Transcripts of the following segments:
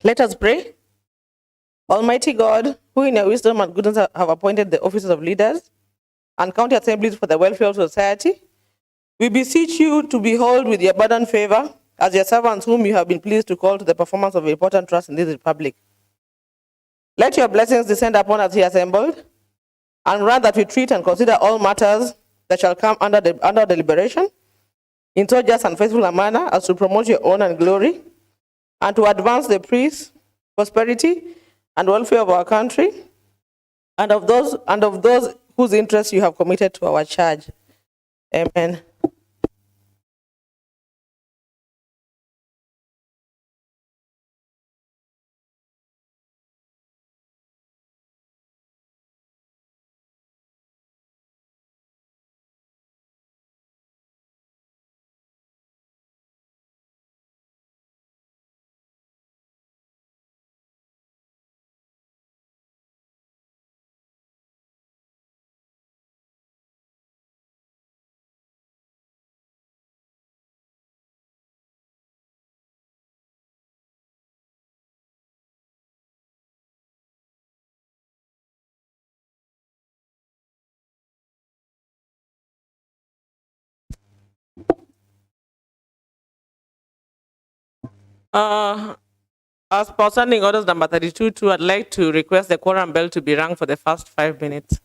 Let us pray. Almighty God, who in your wisdom and goodness have appointed the offices of leaders and county assemblies for the welfare of society, we beseech you to behold with your abundant favor as your servants whom you have been pleased to call to the performance of important trust in this republic. Let your blessings descend upon us here assembled, and grant that we treat and consider all matters that shall come under deliberation in so just and faithful a manner as to promote your honor and glory, and to advance the peace, prosperity, and welfare of our country, and of those whose interests you have committed to our charge. Amen. As per standing orders number 32.2, I'd like to request the quorum bell to be rung for the first 5 minutes.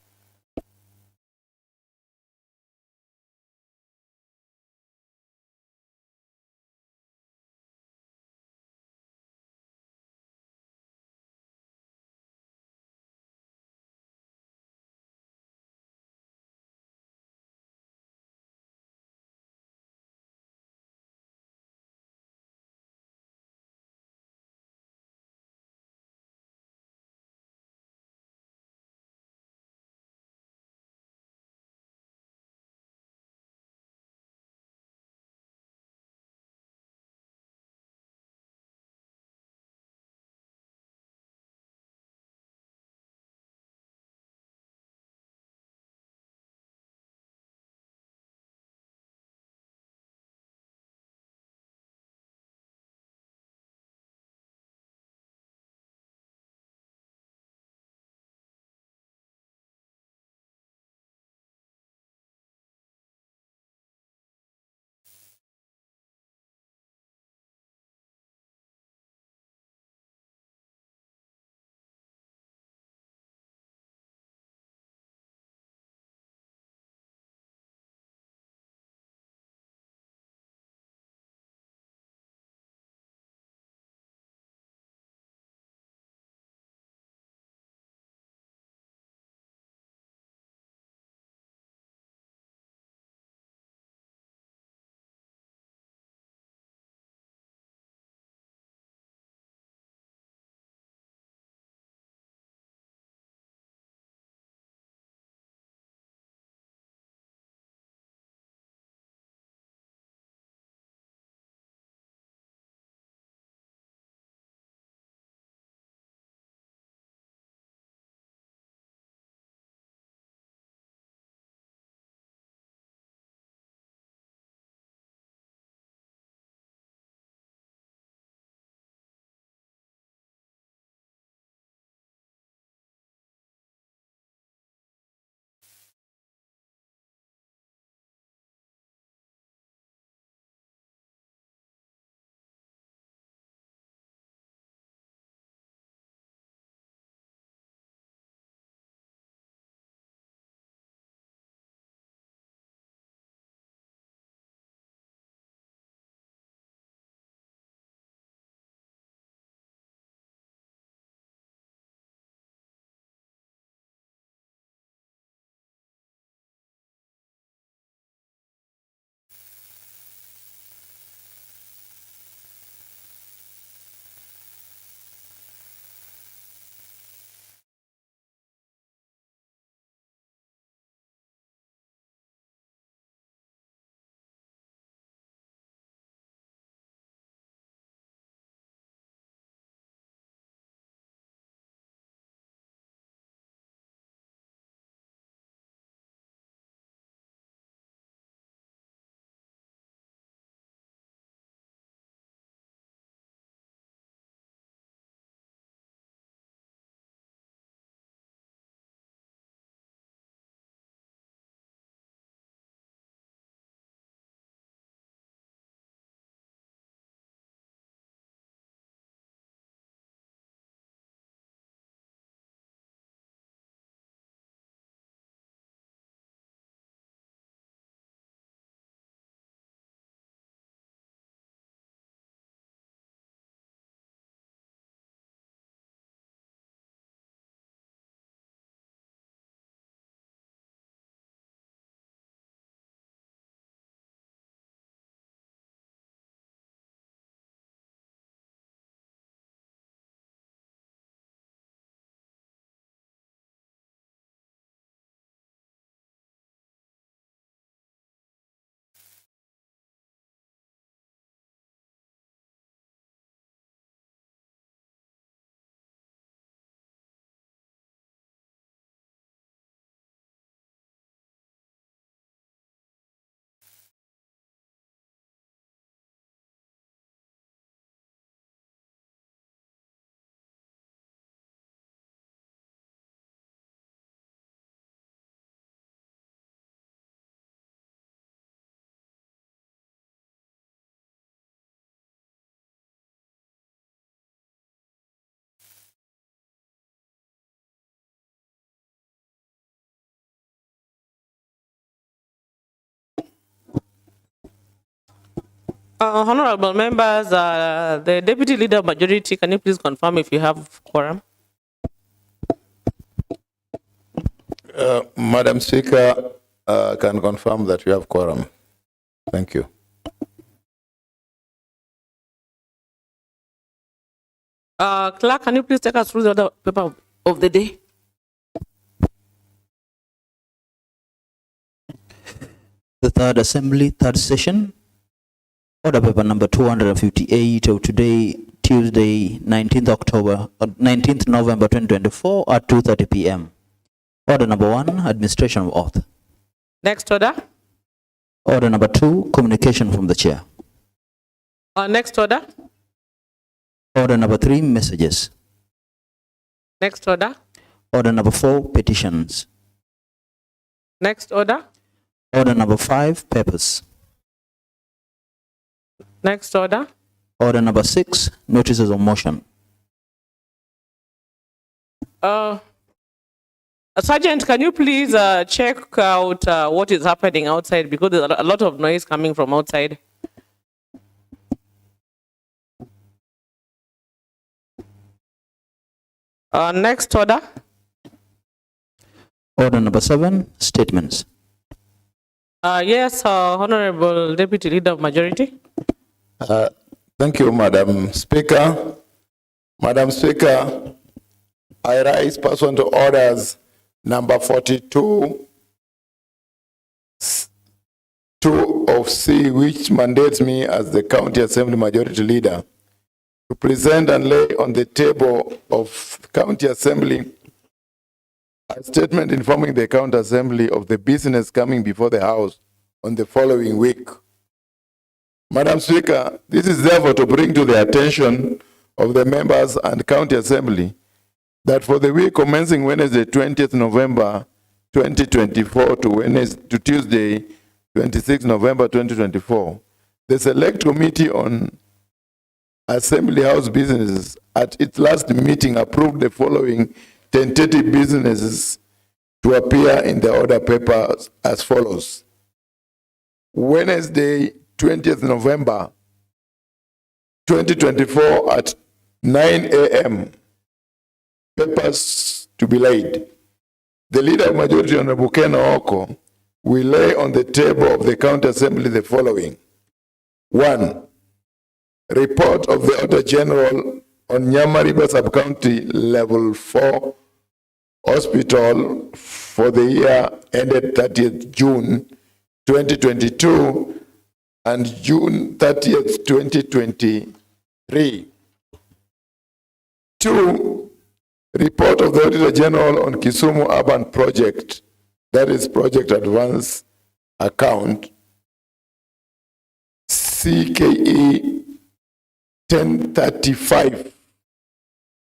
Honorable members, the Deputy Leader of Majority, can you please confirm if you have quorum? Madam Speaker, can confirm that you have quorum. Thank you. Clerk, can you please take us through the other paper of the day? The third assembly, third session, order paper number 258 of today, Tuesday, 19th November 2024 at 2:30 p.m. Order number 1, administration of oath. Next order. Order number 2, communication from the chair. Next order. Order number 3, messages. Next order. Order number 4, petitions. Next order. Order number 5, papers. Next order. Order number 6, notices of motion. Sergeant, can you please check out what is happening outside, because there's a lot of noise coming from outside. Next order. Order number 7, statements. Yes, Honorable Deputy Leader of Majority. Thank you, Madam Speaker. Madam Speaker, I rise pursuant to orders number 42, 2 of C, which mandates me as the County Assembly Majority Leader to present and lay on the table of County Assembly a statement informing the County Assembly of the business coming before the House on the following week. Madam Speaker, this is therefore to bring to the attention of the members and County Assembly that for the week commencing Wednesday, 20th November 2024 to Tuesday, 26th November 2024, the Select Committee on Assembly House Businesses at its last meeting approved the following tentative businesses to appear in the order paper as follows. Wednesday, 20th November 2024 at 9 a.m. Papers to be laid. The Leader of Majority, Honorable Ken Oko, will lay on the table of the County Assembly the following. 1. Report of the Auditor General on Nyama River Sub-County Level 4 Hospital for the year ended 30th June 2022 and June 30th, 2023. 2. Report of the Auditor General on Kisumu Urban Project, that is Project Advance Account, CKE 1035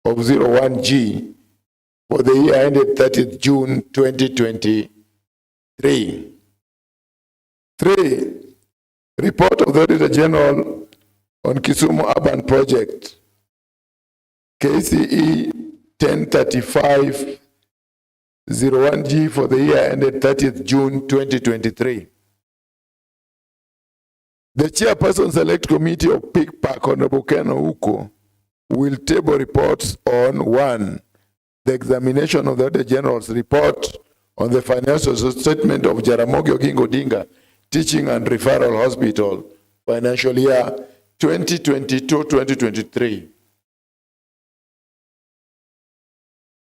of 01G for the year ended 30th June 2023. 3. Report of the Auditor General on Kisumu Urban Project, KCE 1035 01G for the year ended 30th June 2023. The Chairperson Select Committee of PICPAC, Honorable Ken Ouko, will table reports on 1. The examination of the Auditor General's report on the financial statement of Jaramogi Oginga Odinga Teaching and Referral Hospital, financial year 2022-2023.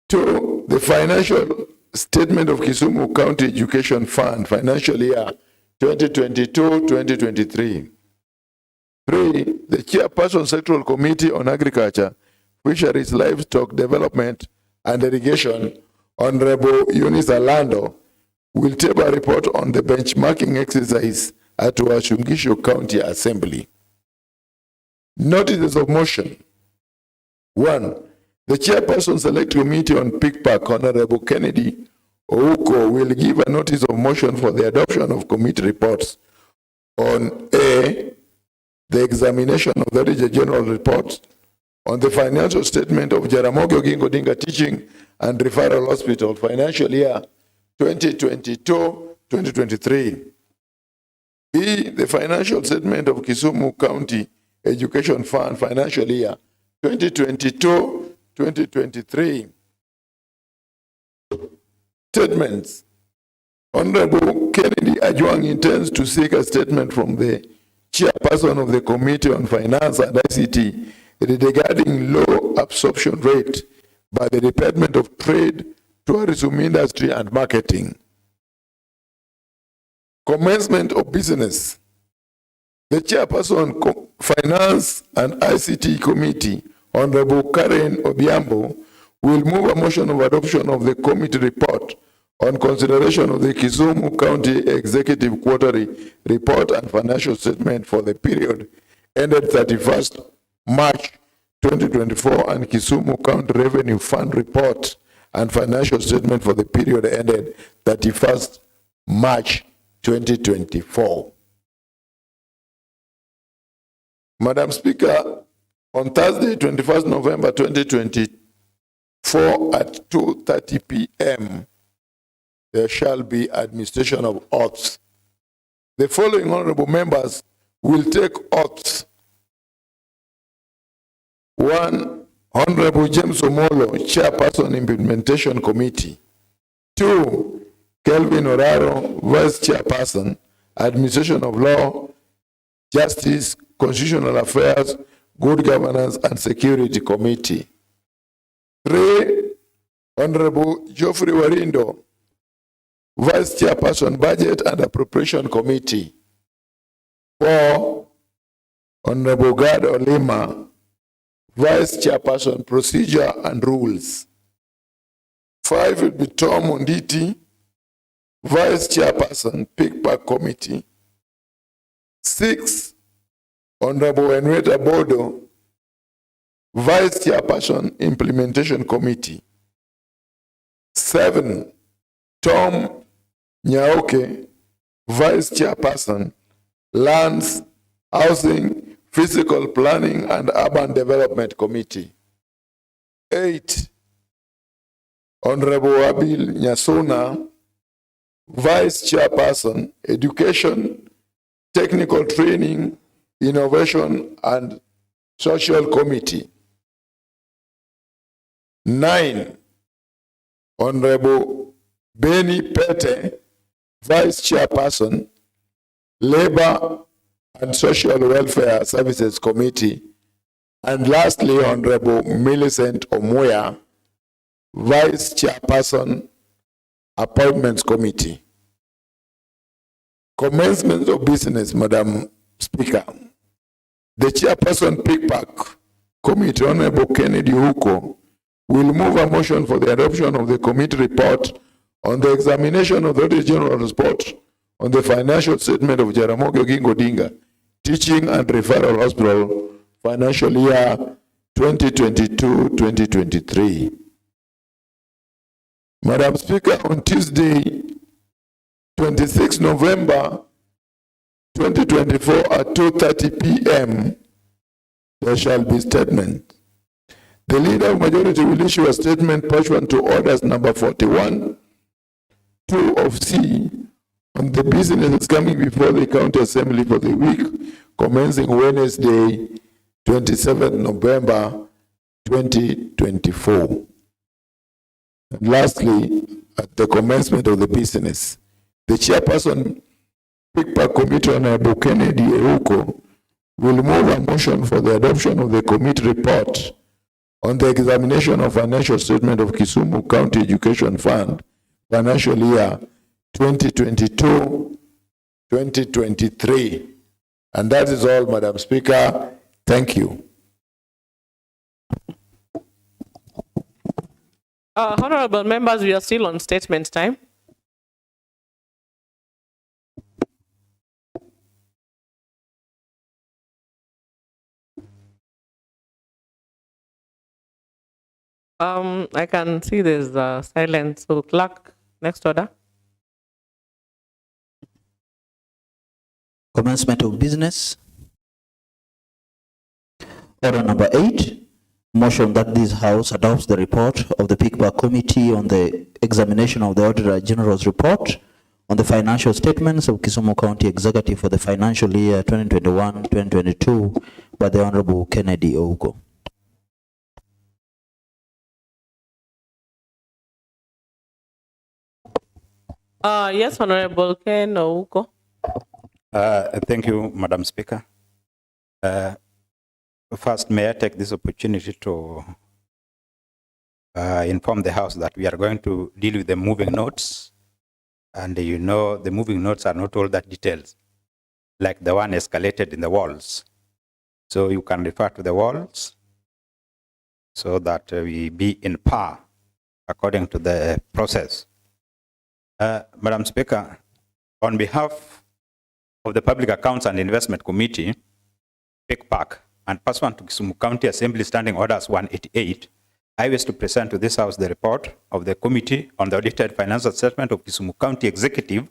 2. The financial statement of Kisumu County Education Fund, financial year 2022-2023. 3. The Chairperson Sectoral Committee on Agriculture, Fisheries, Livestock Development and Irrigation, Honorable Eunice Alando, will table a report on the benchmarking exercise at Uasin Gishu County Assembly. Notices of motion. 1. The Chairperson Select Committee on PICPAC, Honorable Kennedy Ouko, will give a notice of motion for the adoption of committee reports on A, the examination of the Auditor General report on the financial statement of Jaramogi Oginga Odinga Teaching and Referral Hospital, financial year 2022-2023. E, the financial statement of Kisumu County Education Fund financial year 2022-2023. Statements. Honorable Kennedy Ajwang intends to seek a statement from the chairperson of the Committee on Finance and ICT regarding low absorption rate by the Department of Trade, Tourism Industry and Marketing. Commencement of business. The chairperson Finance and ICT Committee, Honorable Karen Obiambo, will move a motion of adoption of the committee report on consideration of the Kisumu County Executive Quarterly Report and Financial Statement for the period ended 31st March 2024 and Kisumu County Revenue Fund Report and Financial Statement for the period ended 31st March 2024. Madam Speaker, on Thursday, 21st November 2024 at 2:30 p.m., there shall be administration of oaths. The following honorable members will take oaths. 1. Honorable James Omolo, Chairperson, Implementation Committee. 2. Kelvin Oraro, Vice Chairperson, Administration of Law, Justice, Constitutional Affairs, Good Governance and Security Committee. 3. Honorable Geoffrey Warindo, Vice Chairperson, Budget and Appropriation Committee. 4. Honorable Gad Olima, Vice Chairperson, Procedure and Rules. 5 will be Tom Onditi, Vice Chairperson, PICPAC Committee. 6. Honorable Henrietta Bodo, Vice Chairperson, Implementation Committee. 7. Tom Nyaoke, Vice Chairperson, Lands, Housing, Physical Planning and Urban Development Committee. 8. Honorable Abil Nyasona, Vice Chairperson, Education, Technical Training, Innovation and Social Committee. 9. Honorable Benny Pete, Vice Chairperson, Labor and Social Welfare Services Committee. And lastly, Honorable Millicent Omoya, Vice Chairperson, Appointments Committee. Commencement of business, Madam Speaker. The Chairperson PICPAC Committee, Honorable Kennedy Huko, will move a motion for the adoption of the committee report on the examination of the Auditor General report on the financial statement of Jaramogi Oginga Odinga Teaching and Referral Hospital financial year 2022-2023. Madam Speaker, on Tuesday, 26 November 2024 at 2:30 p.m., there shall be statement. The Leader of Majority will issue a statement pursuant to Orders number 41, 2 of C, on the business coming before the County Assembly for the week commencing Wednesday, 27 November 2024. And lastly, at the commencement of the business, the Chairperson PICPAC Committee, Honorable Kennedy Eruko, will move a motion for the adoption of the committee report on the examination of financial statement of Kisumu County Education Fund financial year 2022-2023. And that is all, Madam Speaker. Thank you. Honorable members, we are still on statement time. I can see there's silence. So clerk, next order. Commencement of business. Order number 8, motion that this House adopts the report of the PICPAC Committee on the examination of the Auditor General's report on the financial statements of Kisumu County Executive for the financial year 2021-2022 by the Honorable Kennedy Ouko. Yes, Honorable Ken Ouko. Thank you, Madam Speaker. First, may I take this opportunity to inform the House that we are going to deal with the moving notes. And you know, the moving notes are not all that detailed, like the one escalated in the walls. So you can refer to the walls so that we be in par according to the process. Madam Speaker, on behalf of the Public Accounts and Investment Committee, PAC, and pursuant to Kisumu County Assembly Standing Orders 188, I wish to present to this House the report of the Committee on the Audited Financial Statement of Kisumu County Executive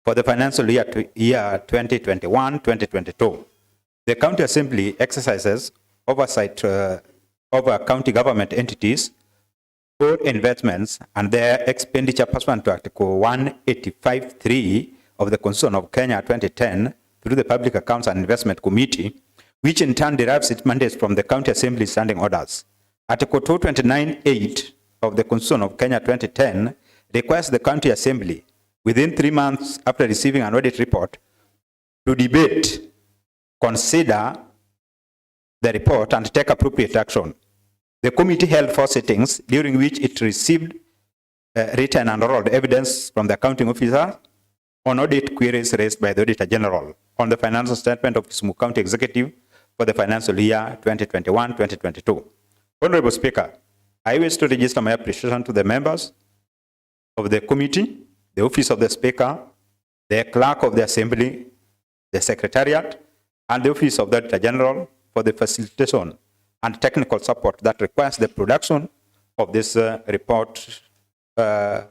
for the financial year 2021-2022. The County Assembly exercises oversight over county government entities, all investments, and their expenditure pursuant to Article 185.3 of the Constitution of Kenya 2010 through the Public Accounts and Investment Committee, which in turn derives its mandates from the County Assembly Standing Orders. Article 229.8 of the Constitution of Kenya 2010 requires the County Assembly, within 3 months after receiving an audit report, to debate, consider the report, and take appropriate action. The committee held 4 sittings, during which it received written and oral evidence from the accounting officer on audit queries raised by the Auditor General on the financial statement of Kisumu County Executive for the financial year 2021-2022. Honorable Speaker, I wish to register my appreciation to the members of the committee, the Office of the Speaker, the Clerk of the Assembly, the Secretariat, and the Office of the Auditor General for the facilitation and technical support that requires the production of this report that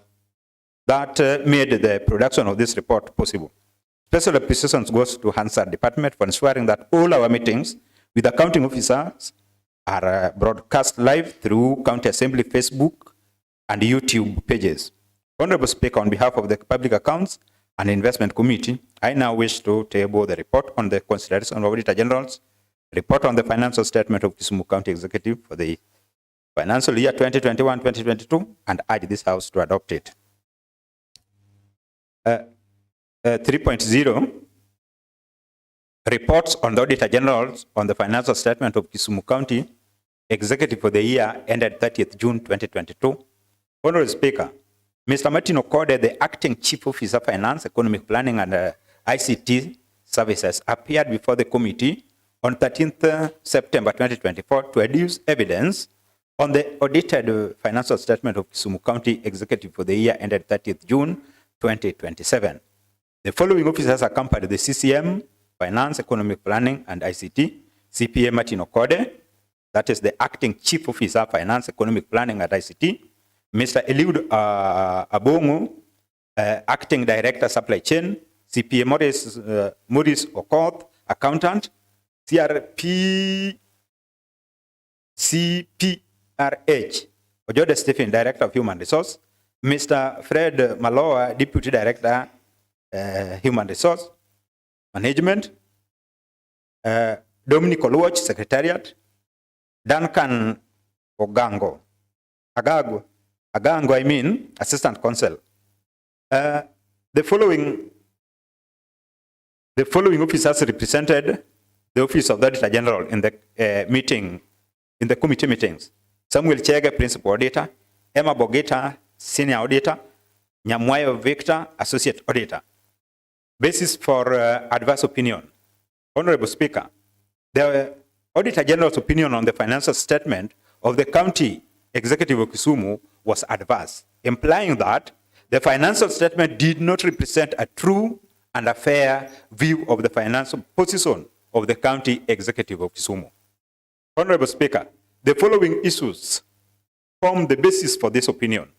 made the production of this report possible. Special appreciation goes to Hansard Department for ensuring that all our meetings with accounting officers are broadcast live through County Assembly Facebook and YouTube pages. Honorable Speaker, on behalf of the Public Accounts and Investment Committee, I now wish to table the report on the consideration of Auditor General's report on the financial statement of Kisumu County Executive for the financial year 2021-2022 and urge this House to adopt it. 3.0, reports on the Auditor General on the financial statement of Kisumu County Executive for the year ended 30th June 2022. Honorable Speaker, Mr. Martin Okode, the Acting Chief Officer Finance, Economic Planning and ICT Services, appeared before the committee on 13th September 2024 to adduce evidence on the audited financial statement of Kisumu County Executive for the year ended 30th June 2027. The following officers accompanied the CCM, Finance, Economic Planning and ICT, CPA Martin Okode, that is the Acting Chief Officer, Finance, Economic Planning and ICT, Mr. Eliud Abongu, Acting Director, Supply Chain, CPA Maurice Okoth, Accountant, CPRH, Ojode Stephen, Director of Human Resource, Mr. Fred Maloa, Deputy Director, Human Resource Management, Dominic Oluoch, Secretariat, Duncan Agango, Assistant Counsel. The following officers represented the Office of the Auditor General in the committee meetings. Samuel Chege, Principal Auditor, Emma Bogeta, Senior Auditor, Nyamwayo Victor, Associate Auditor. Basis for adverse opinion. Honorable Speaker, the Auditor General's opinion on the financial statement of the County Executive of Kisumu was adverse, implying that the financial statement did not represent a true and a fair view of the financial position of the County Executive of Kisumu. Honorable Speaker, the following issues form the basis for this opinion.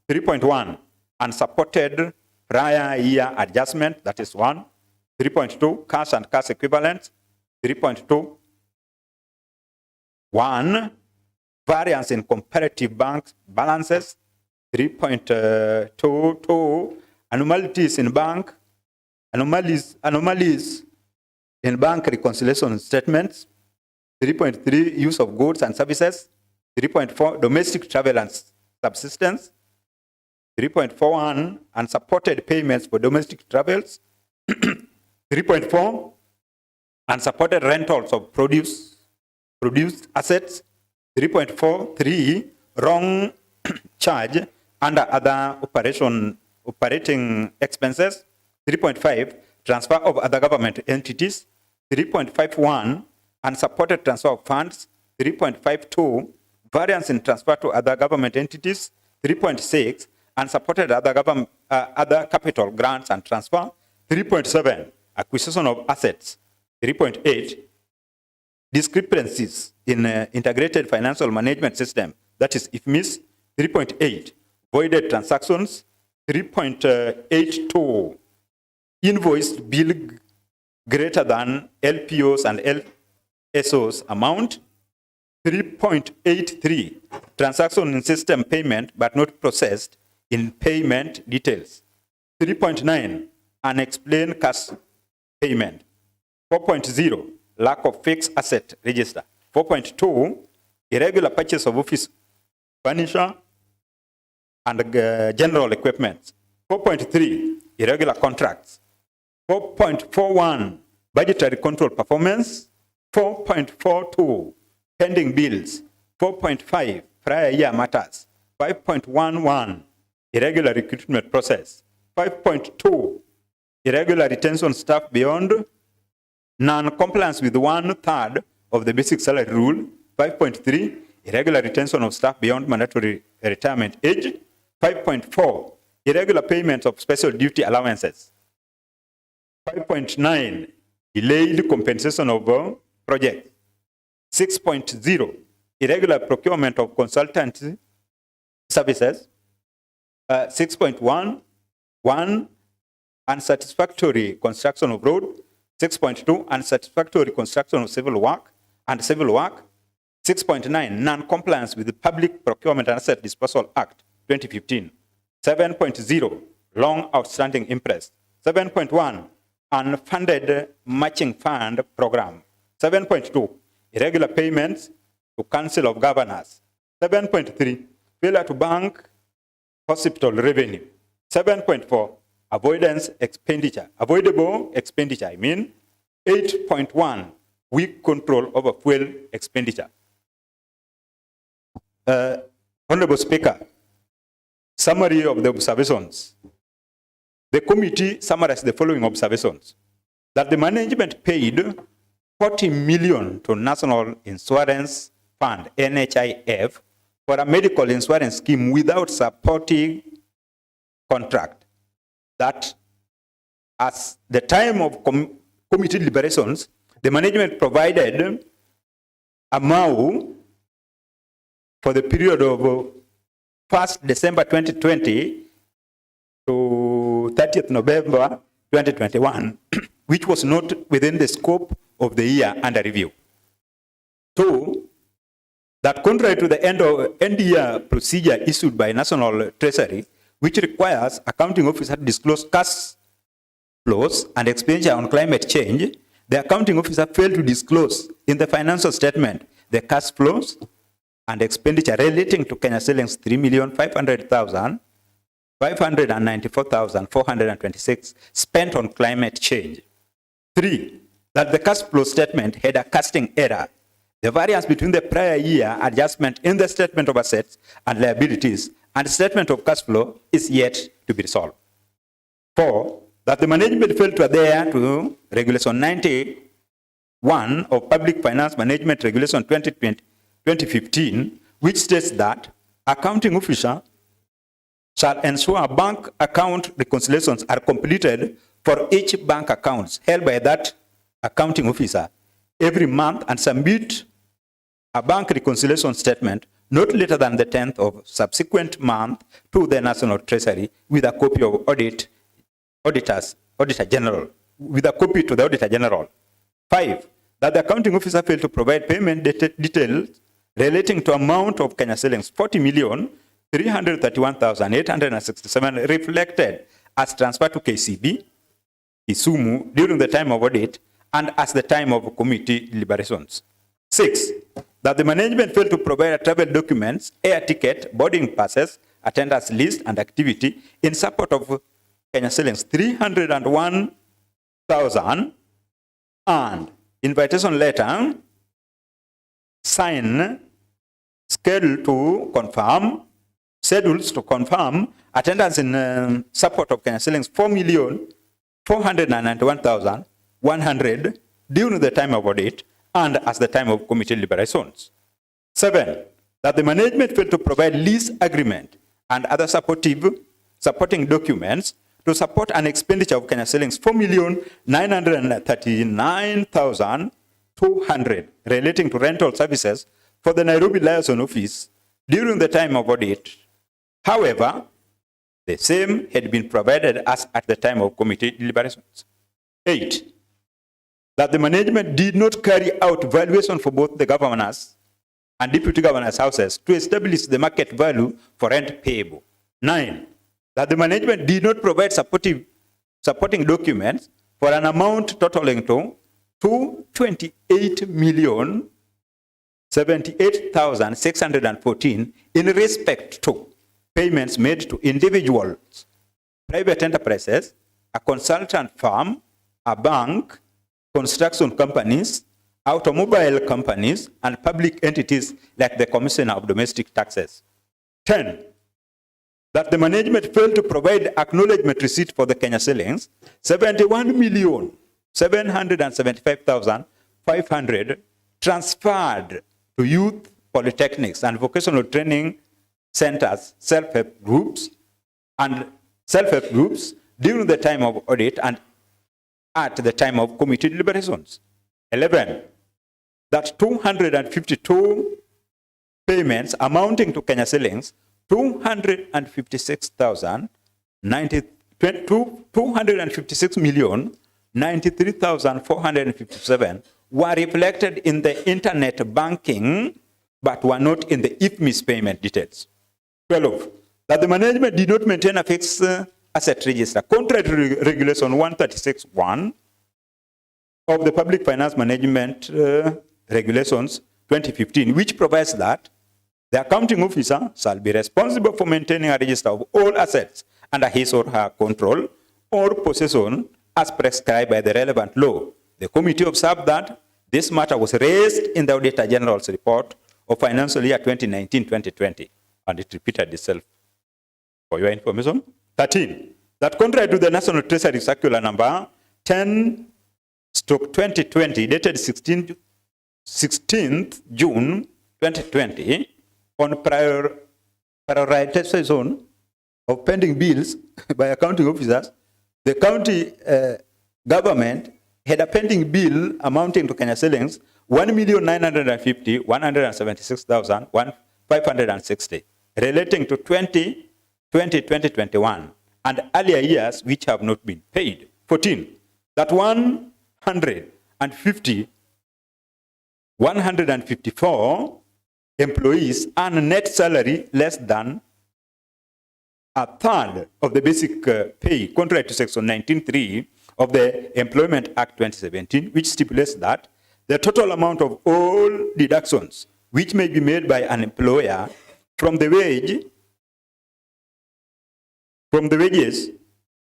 3.1, unsupported prior year adjustment, that is 1. 3.2, cash and cash equivalents. 3.2, 1, variance in comparative bank balances. 3.22, anomalies in bank reconciliation statements. 3.3 use of goods and services. 3.4 domestic travel and subsistence. 3.41 unsupported payments for domestic travels. 3.4 unsupported rentals of produced assets. 3.43 wrong charge under other operating expenses. 3.5 transfer of other government entities. 3.51 unsupported transfer of funds. 3.52 variance in transfer to other government entities. 3.6 unsupported other capital grants and transfer. 3.7 acquisition of assets. 3.8 discrepancies in integrated financial management system, that is IFMIS. 3.8 voided transactions. 3.82 invoiced bill greater than LPOs and LSOs amount. 3.83 transaction in system payment but not processed in payment details. 3.9 unexplained cash payment. 4.0 lack of fixed asset register. 4.2 irregular purchase of office furniture and general equipment. 4.3 irregular contracts. 4.41 budgetary control performance. 4.42 pending bills. 4.5 prior year matters. 5.11 irregular recruitment process. 5.2 irregular retention staff beyond non-compliance with 1/3 of the basic salary rule. 5.3 irregular retention of staff beyond mandatory retirement age. 5.4 irregular payments of special duty allowances. 5.9 delayed compensation of projects. 6.0 irregular procurement of consultancy services. 6.1 unsatisfactory construction of road. 6.2 unsatisfactory construction of civil work and civil work. 6.9 non-compliance with the Public Procurement and Asset Disposal Act 2015. 7.0 long outstanding interest. 7.1 unfunded matching fund program. 7.2 irregular payments to Council of Governors. 7.3 failure to bank hospital revenue. 7.4 avoidable expenditure. I mean 8.1 weak control over fuel expenditure. Honorable Speaker, summary of the observations. The committee summarized the following observations: that the management paid 40 million to National Insurance Fund, NHIF, for a medical insurance scheme without supporting contract. That at the time of committee deliberations, the management provided a MAU for the period of 1st December 2020 to 30th November 2021, which was not within the scope of the year under review. 2, that contrary to the end year procedure issued by National Treasury, which requires accounting officer to disclose cash flows and expenditure on climate change, the accounting officer failed to disclose in the financial statement the cash flows and expenditure relating to Kenya shillings 3,500,594,426 spent on climate change. 3, that the cash flow statement had a casting error. The variance between the prior year adjustment in the statement of assets and liabilities and statement of cash flow is yet to be resolved. 4, that the management failed to adhere to Regulation 91 of Public Finance Management Regulation 2015, which states that accounting officer shall ensure bank account reconciliations are completed for each bank account held by that accounting officer every month and submit a bank reconciliation statement not later than the 10th of subsequent month to the National Treasury with a copy of Auditor General, with a copy to the Auditor General. 5, that the accounting officer failed to provide payment details relating to amount of Kenya shillings 40,331,867 reflected as transferred to KCB, Kisumu during the time of audit and as the time of committee deliberations. 6, that the management failed to provide travel documents, air ticket, boarding passes, attendance list, and activity in support of Kenya shillings 301,000 and invitation letter signed schedules to confirm attendance in support of Kenya shillings 4,491,100 during the time of audit and as the time of committee deliberations. 7, that the management failed to provide lease agreement and other supporting documents to support an expenditure of Kenya shillings 4,939,200 relating to rental services for the Nairobi liaison office during the time of audit. However, the same had been provided as at the time of committee deliberations. 8, that the management did not carry out valuation for both the governors and deputy governors' houses to establish the market value for rent payable. 9, that the management did not provide supporting documents for an amount totaling to 228,078,614 in respect to payments made to individuals, private enterprises, a consultant firm, a bank, construction companies, automobile companies, and public entities like the Commissioner of Domestic Taxes. 10, that the management failed to provide acknowledgement receipt for the Kenya shillings 71,775,500 transferred to youth polytechnics and vocational training centers, self-help groups during the time of audit and at the time of committee deliberations. 11, that 252 payments amounting to Kenya shillings 256,093,457 were reflected in the internet banking but were not in the IFMIS payment details. 12, that the management did not maintain a fixed asset register contrary to regulation 136(1) of the Public Finance Management Regulations 2015, which provides that the accounting officer shall be responsible for maintaining a register of all assets under his or her control or possession as prescribed by the relevant law. The committee observed that this matter was raised in the Auditor General's report of financial year 2019-2020, and it repeated itself for your information. 13, that contrary to the National Treasury Circular number 10/2020, dated 16th June 2020, on prioritization of pending bills by accounting officers, the county government had a pending bill amounting to Kenya shillings 1,950,176,560 relating to 2020-2021 and earlier years which have not been paid. 14, that 154 employees earn net salary less than a third of the basic pay, contrary to section 19(3) of the Employment Act 2017, which stipulates that the total amount of all deductions which may be made by an employer from the wages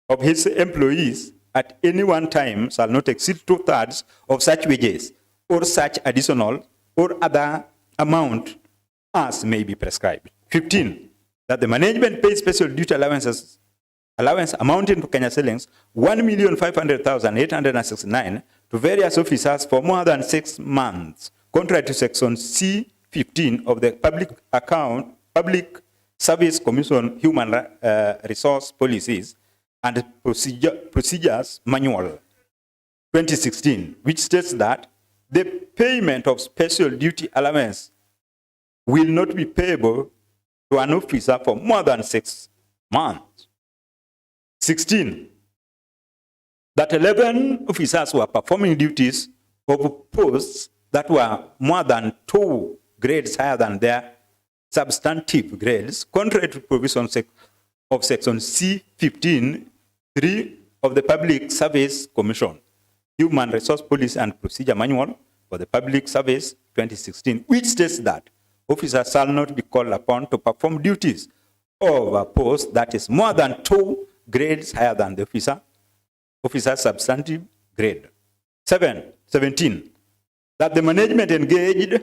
of his employees at any one time shall not exceed 2/3 of such wages or such additional or other amount as may be prescribed. 15, that the management pays special duty allowance amounting to Kenya shillings 1,500,869 to various officers for more than 6 months, contrary to section C15 of the Public Service Commission Human Resource Policies and Procedures Manual 2016, which states that the payment of special duty allowance will not be payable to an officer for more than 6 months. 16, that 11 officers were performing duties of posts that were more than 2 grades higher than their substantive grades, contrary to provisions of section C15 3 of the Public Service Commission, Human Resource Policy and Procedure Manual for the Public Service 2016, which states that officers shall not be called upon to perform duties of a post that is more than 2 grades higher than the officer's substantive grade. 17, that the management engaged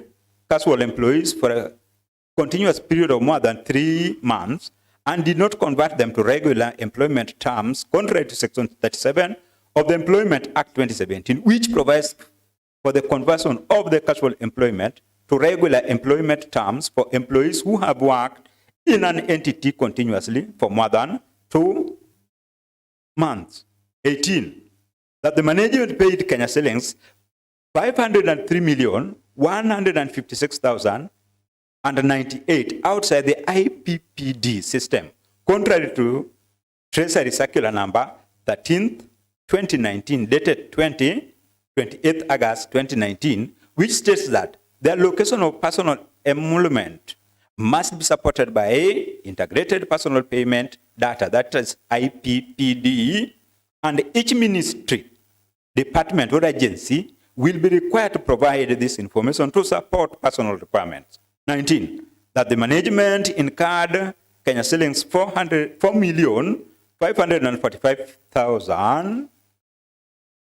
casual employees for a continuous period of more than 3 months and did not convert them to regular employment terms contrary to Section 37 of the Employment Act 2017, which provides for the conversion of the casual employment to regular employment terms for employees who have worked in an entity continuously for more than 2 months. 18, that the management paid Kenya shillings 503,156,098 outside the IPPD system, contrary to Treasury Circular number 13th, 2019, dated 28th August 2019, which states that the allocation of personal emolument must be supported by integrated personal payment data, that is IPPD, and each ministry, department, or agency will be required to provide this information to support personal requirements. 19, that the management incurred Kenya shillings 4,545,000,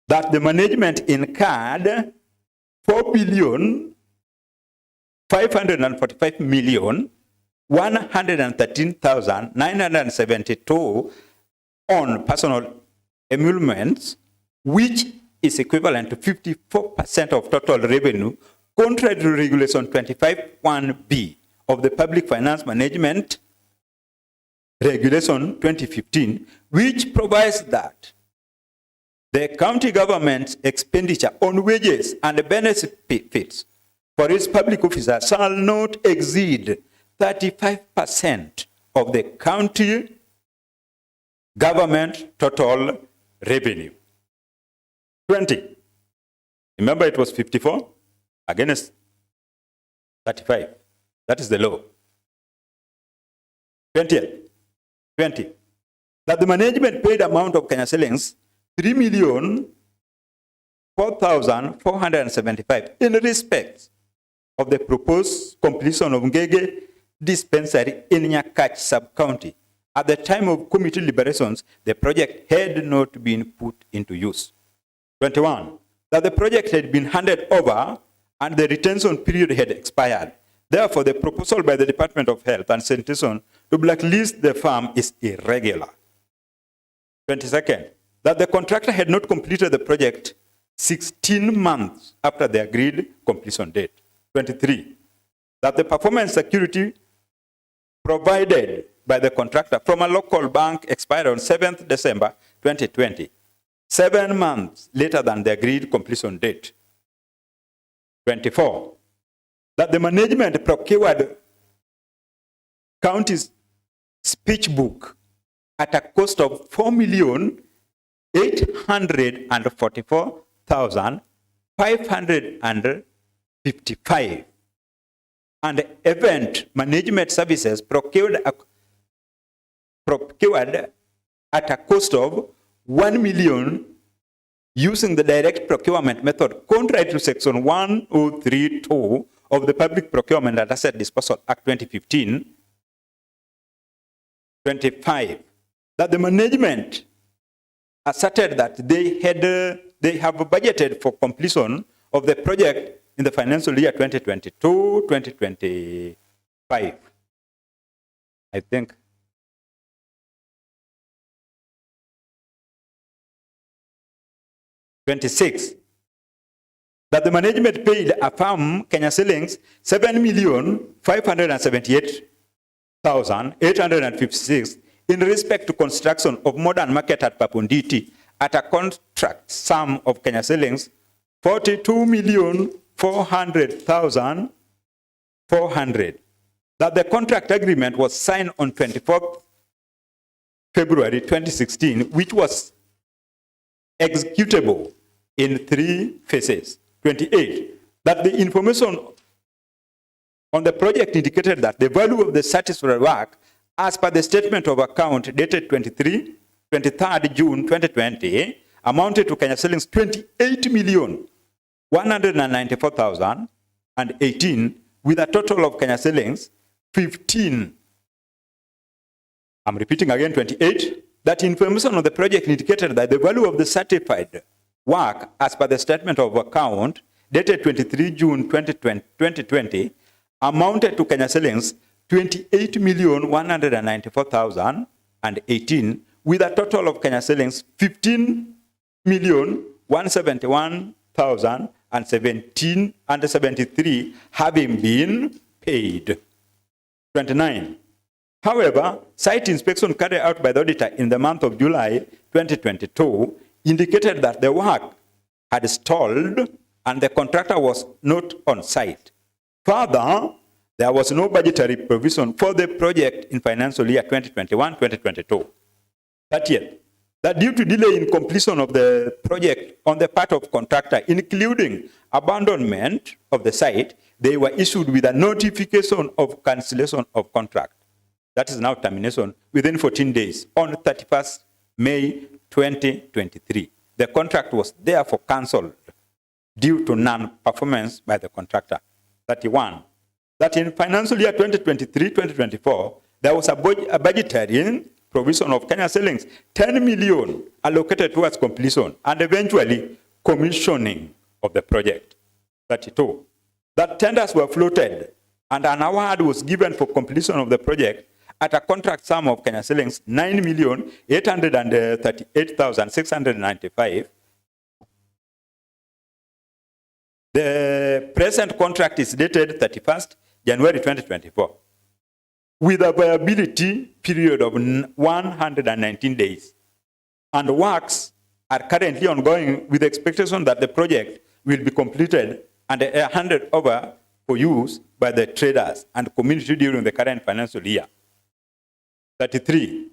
that the management incurred 4,545,113,972 on personal emoluments, which is equivalent to 54% of total revenue, contrary to Regulation 25(1)B of the Public Finance Management Regulation 2015, which provides that the county government's expenditure on wages and benefits for its public officers shall not exceed 35% of the county government total revenue. 20. Remember, it was 54 against 35. That is the law. 20. That the management paid amount of Kenya shillings 3,004,475 in respect of the proposed completion of Ngege dispensary in Nyakach sub-county. At the time of committee deliberations, the project had not been put into use. 21, that the project had been handed over and the retention period had expired. Therefore, the proposal by the Department of Health and Sanitation to blacklist the firm is irregular. 22nd, that the contractor had not completed the project 16 months after the agreed completion date. 23, that the performance security provided by the contractor from a local bank expired on 7th December 2020, 7 months later than the agreed completion date. 24, that the management procured county's speech book at a cost of 4,844,555, and event management services procured at a cost of 1 million using the direct procurement method, contrary to Section 1032 of the Public Procurement and Asset Disposal Act 2015. 25, that the management asserted that they have budgeted for completion of the project in the financial year 2022-2025. I think. '26, that the management paid a firm Kenya shillings 7,578,856 in respect to construction of modern market at Papunditi at a contract sum of Kenya shillings 42,400,400. That the contract agreement was signed on 24th February 2016, which was executable in 3 phases. 28, that the information on the project indicated that the value of the satisfied work as per the statement of account dated 23 23rd June 2020 amounted to Kenya shillings 28,194,018 with a total of Kenya shillings 15. I'm repeating again, 28. That information on the project indicated that the value of the certified work as per the statement of account dated 23 June 2020 amounted to Kenya shillings 28,194,018 with a total of Kenya shillings 15,171,017 having been paid. 29. However, site inspection carried out by the auditor in the month of July 2022 indicated that the work had stalled and the contractor was not on site. Further, there was no budgetary provision for the project in financial year 2021-2022. 30th, that due to delay in completion of the project on the part of contractor, including abandonment of the site, they were issued with a notification of cancellation of contract. That is now termination within 14 days on 31st May 2023. The contract was therefore cancelled due to non-performance by the contractor. 31. That in financial year 2023-2024, there was a budgetary provision of Kenya shillings 10 million allocated towards completion and eventually commissioning of the project. 32. That tenders were floated and an award was given for completion of the project at a contract sum of Kenya shillings 9,838,695. The present contract is dated 31st January 2024 with a viability period of 119 days. And works are currently ongoing with the expectation that the project will be completed and handed over for use by the traders and community during the current financial year. 33,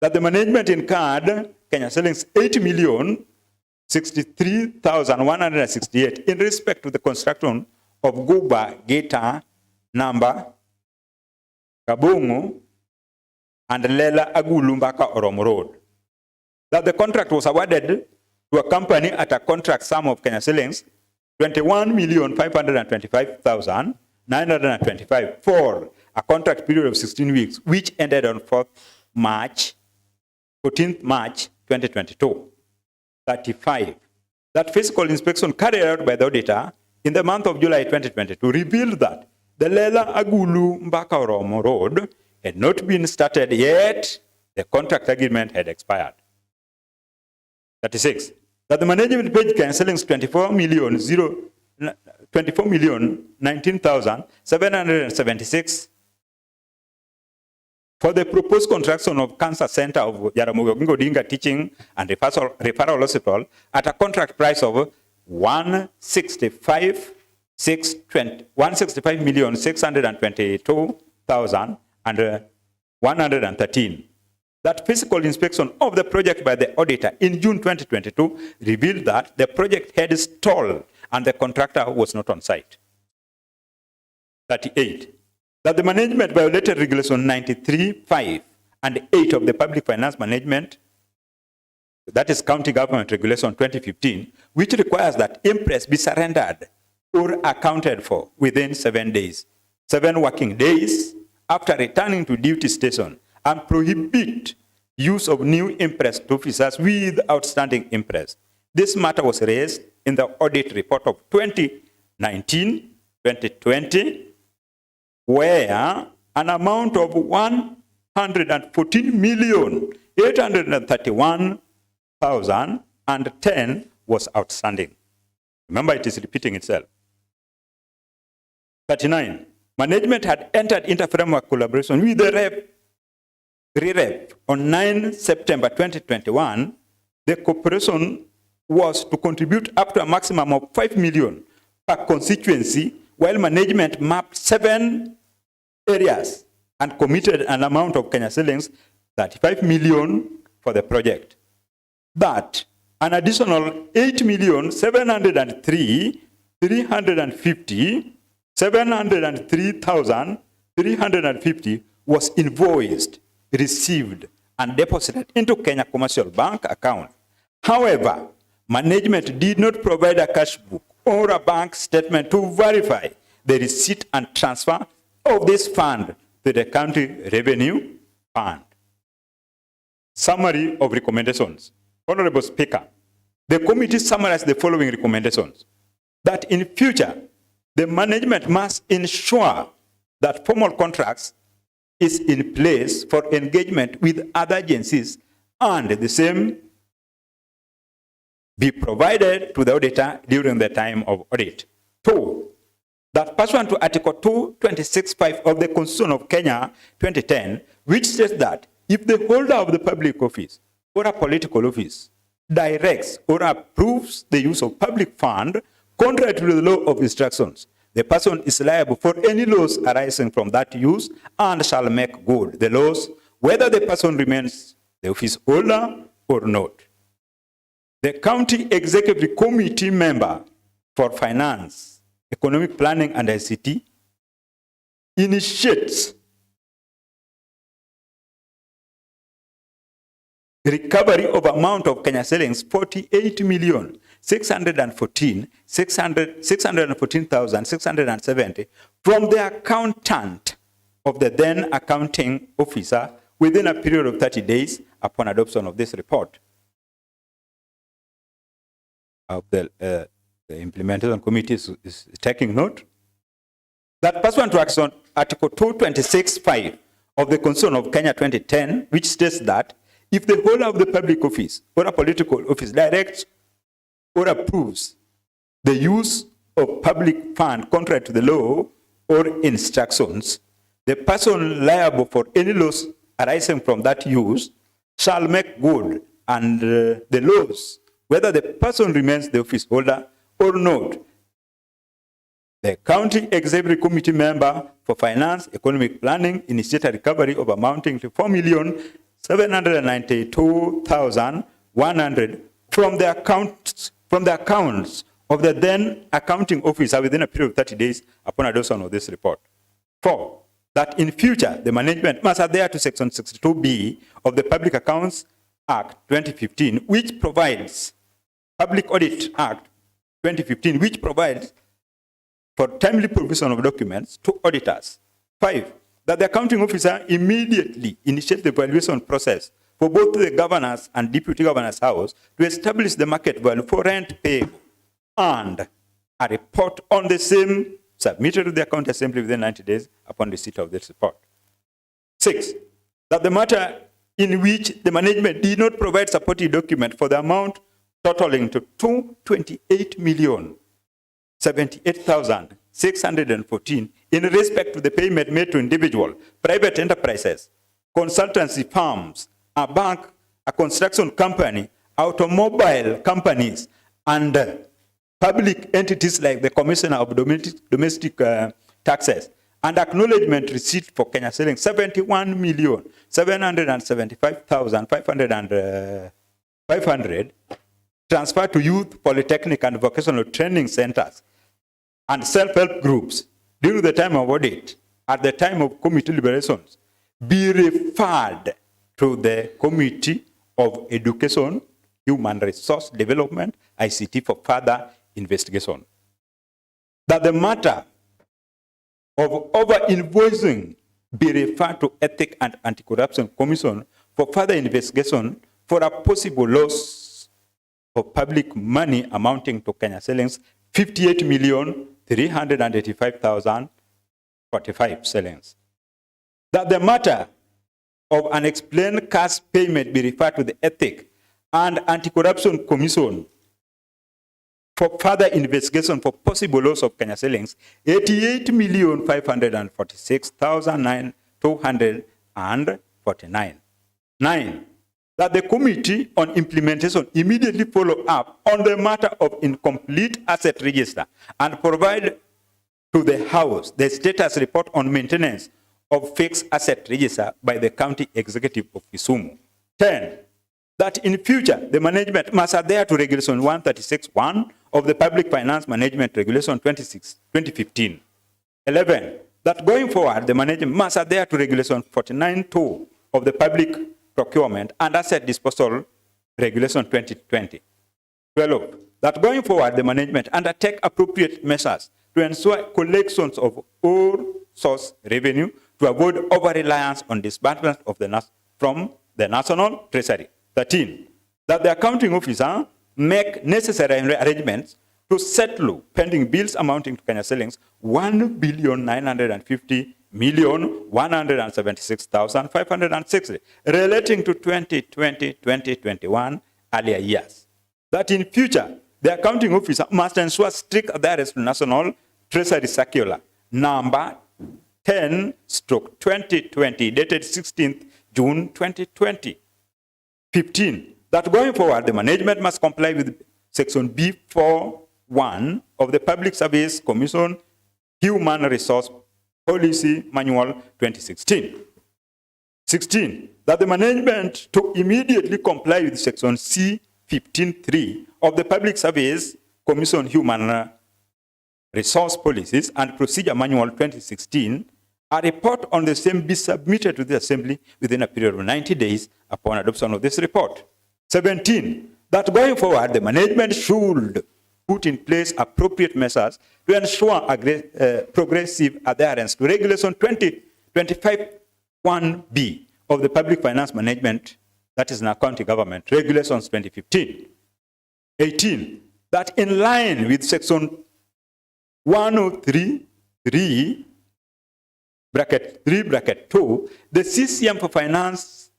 that the management incurred Kenya shillings 8,063,168 in respect to the construction of Guba Geta Number, Kabungu, and Lela Agulumbaka Oromo Road. That the contract was awarded to a company at a contract sum of Kenya shillings 21,525,925 for a contract period of 16 weeks, which ended on 14th March 2022. 35. That physical inspection carried out by the auditor in the month of July 2022 revealed that the Lela Agulu Mbaka Oromo Road had not been started yet. The contract agreement had expired. 36. That the management paid Kenya shillings 24,019,776 for the proposed construction of Cancer Center of Jaramogi Oginga Odinga Teaching and Referral Hospital at a contract price of 165,622,113. That physical inspection of the project by the auditor in June 2022 revealed that the project had stalled and the contractor was not on site. 38. That the management violated Regulation 93(5) and 8 of the Public Finance Management, that is County Government Regulation 2015, which requires that impress be surrendered or accounted for within 7 days, 7 working days after returning to duty station, and prohibit use of new impress to officers with outstanding impress. This matter was raised in the audit report of 2019-2020, where an amount of 114,831,010 was outstanding. Remember, it is repeating itself. 39. Management had entered into framework collaboration with the REREP on 9 September 2021. The cooperation was to contribute up to a maximum of 5 million per constituency, while management mapped 7 areas and committed an amount of Kenya shillings 35 million for the project. That an additional 8,703,350 was invoiced, received, and deposited into Kenya Commercial Bank account. However, management did not provide a cash book or a bank statement to verify the receipt and transfer of this fund to the county revenue fund. Summary of recommendations. Honorable Speaker, the committee summarized the following recommendations: that in future, the management must ensure that formal contracts is in place for engagement with other agencies and the same be provided to the auditor during the time of audit. 2, that pursuant to Article 226(5) of the Constitution of Kenya 2010, which states that if the holder of the public office or a political office directs or approves the use of public fund contrary to the law of instructions, the person is liable for any loss arising from that use and shall make good the loss, whether the person remains the office holder or not. The County Executive Committee member for Finance, Economic Planning and ICT initiates recovery of amount of Kenya shillings 48,614,670 from the accountant of the then accounting officer within a period of 30 days upon adoption of this report. The implementation committee is taking note that pursuant to action Article 226(5) of the Constitution of Kenya 2010, which states that if the holder of the public office or a political office directs or approves the use of public fund contrary to the law or instructions, the person liable for any loss arising from that use shall make good and the loss, whether the person remains the office holder or not. The County Executive Committee member for Finance, Economic Planning initiated recovery of amounting to 4,792,100 from the accounts of the then accounting officer within a period of 30 days upon adoption of this report. 4, that in future the management must adhere to Section 62B of the Public Accounts Act 2015, which provides Public Audit Act 2015, which provides for timely provision of documents to auditors. 5, that the accounting officer immediately initiate the valuation process for both the governor's and deputy governor's house to establish the market value for rent payable and a report on the same submitted to the County Assembly within 90 days upon receipt of this report. 6, that the matter in which the management did not provide supporting document for the amount totaling to 228,078,614 in respect to the payment made to individual, private enterprises, consultancy firms, a bank, a construction company, automobile companies, and public entities like the Commissioner of Domestic Taxes, and acknowledgement receipt for Kenya shilling 71,775,500 transferred to youth, polytechnic, and vocational training centers and self-help groups during the time of audit, at the time of committee deliberations, be referred to the Committee of Education, Human Resource Development, ICT, for further investigation. That the matter of over-invoicing be referred to Ethics and Anti-Corruption Commission for further investigation for a possible loss of public money amounting to Kenya shillings 58,385,045 shillings. That the matter of unexplained cash payment be referred to the Ethics and Anti-Corruption Commission for further investigation for possible loss of Kenya shillings 88,546,249. 9, that the Committee on Implementation immediately follow up on the matter of incomplete asset register and provide to the House the status report on maintenance of fixed asset register by the County Executive of Kisumu. 10, that in future the management must adhere to Regulation 136(1) of the Public Finance Management Regulation 2015. 11, that going forward the management must adhere to Regulation 49(2) of the Public Procurement and Asset Disposal Regulation 2020. 12. That going forward, the management undertake appropriate measures to ensure collections of all source revenue to avoid over-reliance on disbursement of from the National Treasury. 13. That the accounting officer make necessary arrangements to settle pending bills amounting to Kenya shillings 1,950,176,560 relating to 2020-2021 earlier years. That in future, the accounting officer must ensure strict adherence to National Treasury Circular number 10/2020 dated 16th June 2020. 15. That going forward, the management must comply with Section B4(1) of the Public Service Commission Human Resource Policy Manual 2016. 16. That the management to immediately comply with Section C15(3) of the Public Service Commission Human Resource Policies and Procedure Manual 2016. A report on the same be submitted to the Assembly within a period of 90 days upon adoption of this report. 17. That going forward, the management should put in place appropriate measures to ensure progressive adherence to Regulation 2025(1)B of the Public Finance Management, that is in County Government, Regulations 2015. 18. That in line with Section 103(3)(2), the CCM for Finance,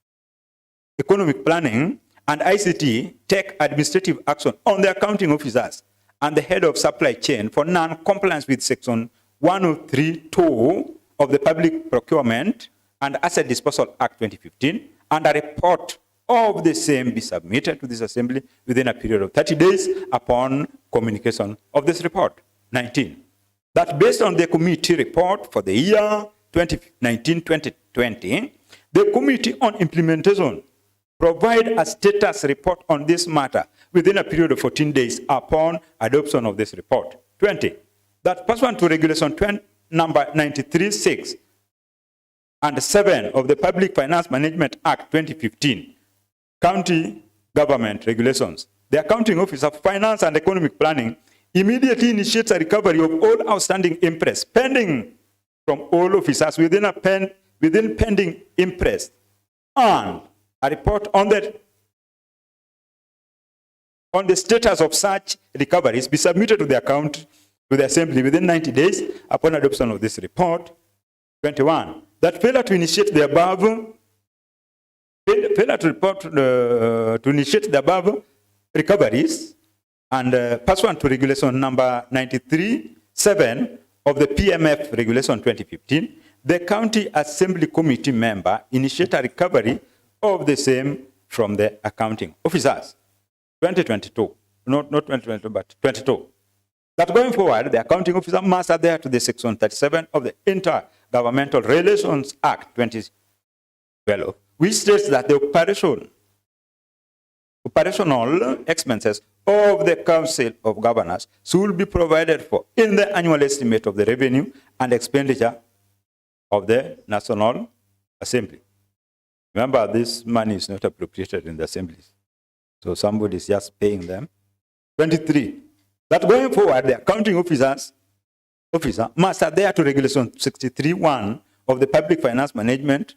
Economic Planning, and ICT take administrative action on the accounting officers and the head of supply chain for non-compliance with Section 103(2) of the Public Procurement and Asset Disposal Act 2015, and a report of the same be submitted to this Assembly within a period of 30 days upon communication of this report. 19. That based on the committee report for the year 2019-2020, the Committee on Implementation provide a status report on this matter within a period of 14 days upon adoption of this report. 20. That pursuant to Regulation number 93(6) and 7 of the Public Finance Management Act 2015, County Government Regulations, the Accounting Office of Finance and Economic Planning immediately initiates a recovery of all outstanding interest pending from all officers within pending interest, and a report on the status of such recoveries be submitted to the Assembly within 90 days upon adoption of this report. 21. That failure to initiate the above recoveries and pursuant to Regulation number 93(7) of the PMF Regulation 2015, the County Assembly Committee member initiate a recovery of the same from the accounting officers. 2022, not 2022, but 22. That going forward, the accounting officer must adhere to the Section 37 of the Intergovernmental Relations Act 2012, which states that the operational expenses of the Council of Governors should be provided for in the annual estimate of the revenue and expenditure of the National Assembly. Remember, this money is not appropriated in the assemblies, so somebody is just paying them. 23. That going forward, the accounting officer must adhere to Regulation 63(1) of the Public Finance Management,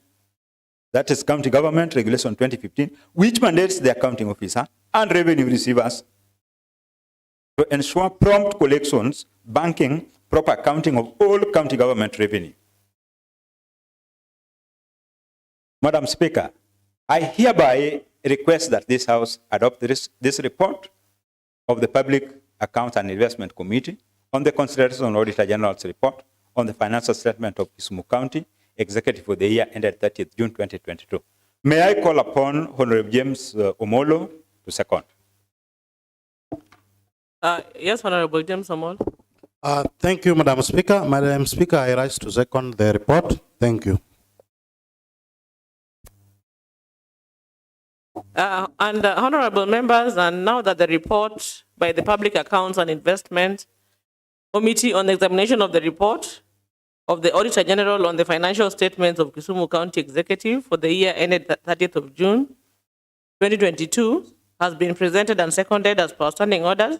that is County Government Regulation 2015, which mandates the accounting officer and revenue receivers to ensure prompt collections, banking, proper accounting of all county government revenue. Madam Speaker, I hereby request that this House adopt this report of the Public Accounts and Investment Committee on the consideration of Auditor General's report on the financial statement of Kisumu County Executive for the year ended 30th June 2022. May I call upon Honorable James Omolo to second? Yes, Honorable James Omolo. Thank you, Madam Speaker. Madam Speaker, I rise to second the report. Thank you. Honorable members, and now that the report by the Public Accounts and Investment Committee on the examination of the report of the Auditor General on the financial statements of Kisumu County Executive for the year ended 30th of June 2022 has been presented and seconded as per standing orders.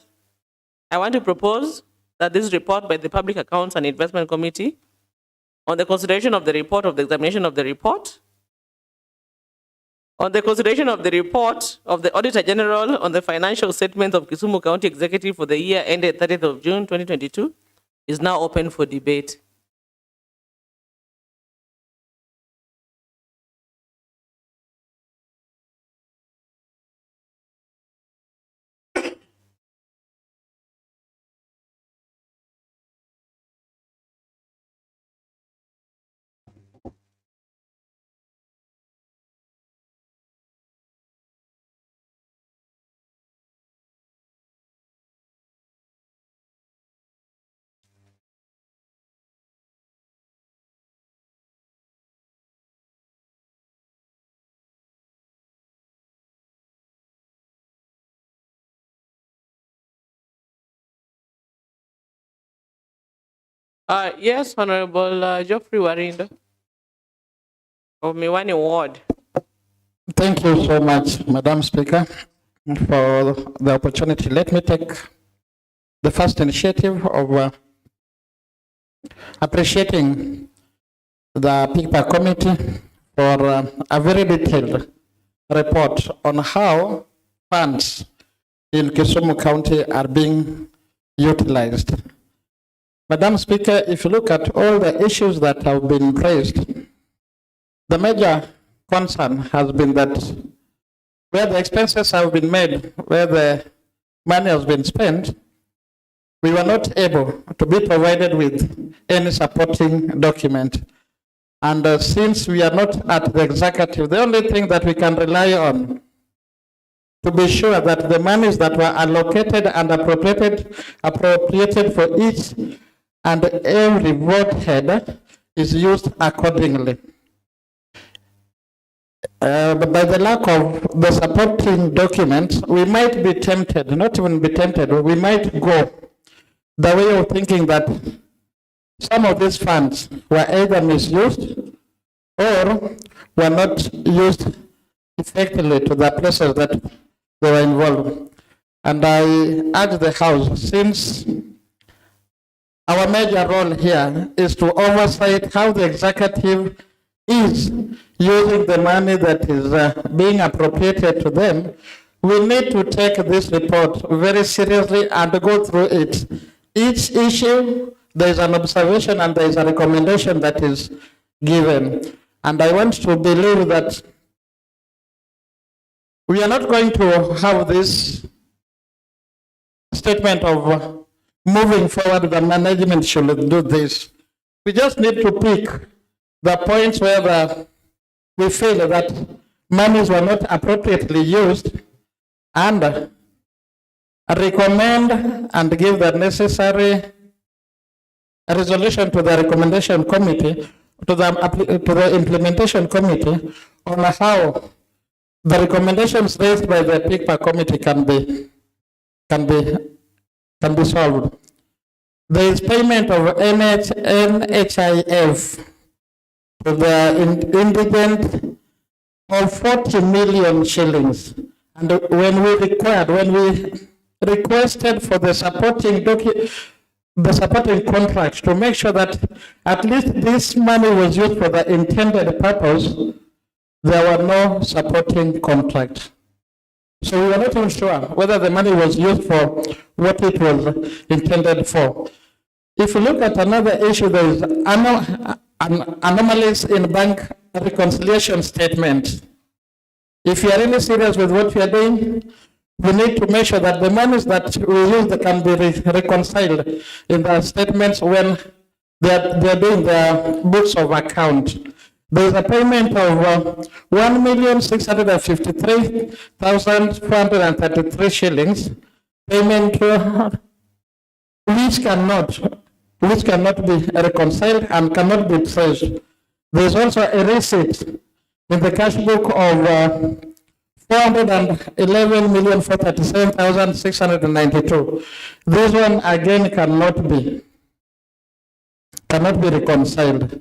I want to propose that this report by the Public Accounts and Investment Committee on the consideration of the report of the examination of the report, on the consideration of the report of the Auditor General on the financial statements of Kisumu County Executive for the year ended 30th of June 2022 is now open for debate. Yes, Honorable Geoffrey Warindo of Miwani Ward. Thank you so much, Madam Speaker, for the opportunity. Let me take the first initiative of appreciating the PICPA committee for a very detailed report on how funds in Kisumu County are being utilized. Madam Speaker, if you look at all the issues that have been raised, the major concern has been that where the expenses have been made, where the money has been spent, we were not able to be provided with any supporting document. And since we are not at the executive, the only thing that we can rely on to be sure that the monies that were allocated and appropriated for each and every vote head is used accordingly. But by the lack of the supporting documents, we might be tempted, not even be tempted, we might go the way of thinking that some of these funds were either misused or were not used effectively to the places that they were involved. And I urge the House, since our major role here is to oversight how the executive is using the money that is being appropriated to them, we need to take this report very seriously and go through it. Each issue, there is an observation and there is a recommendation that is given. And I want to believe that we are not going to have this statement of moving forward, the management should do this. We just need to pick the points where we feel that monies were not appropriately used and recommend and give the necessary resolution to the recommendation committee, to the implementation committee on how the recommendations raised by the PICPA committee can be solved. There is payment of NHIF to the indigent of 40 million shillings. And when we requested for the supporting contract to make sure that at least this money was used for the intended purpose, there were no supporting contracts. So we were not even sure whether the money was used for what it was intended for. If you look at another issue, there is anomalies in bank reconciliation statements. If you are really serious with what we are doing, we need to make sure that the monies that we use can be reconciled in the statements when they are doing the books of account. There is a payment of 1,653,433 shillings, payment which cannot be reconciled and cannot be traced. There is also a receipt in the cash book of 411,437,692. 411,437,692. This one again cannot be. This one again cannot be reconciled. And I urge the House, since our major role here is to oversight how the executive is using the money that is being appropriated to them, we need to take this report very seriously and go through it. Each issue, there is an observation and there is a recommendation that is given. And I want to believe that we are not going to have this statement of moving forward, the management should do this. We just need to pick the points where we feel that cannot be reconciled.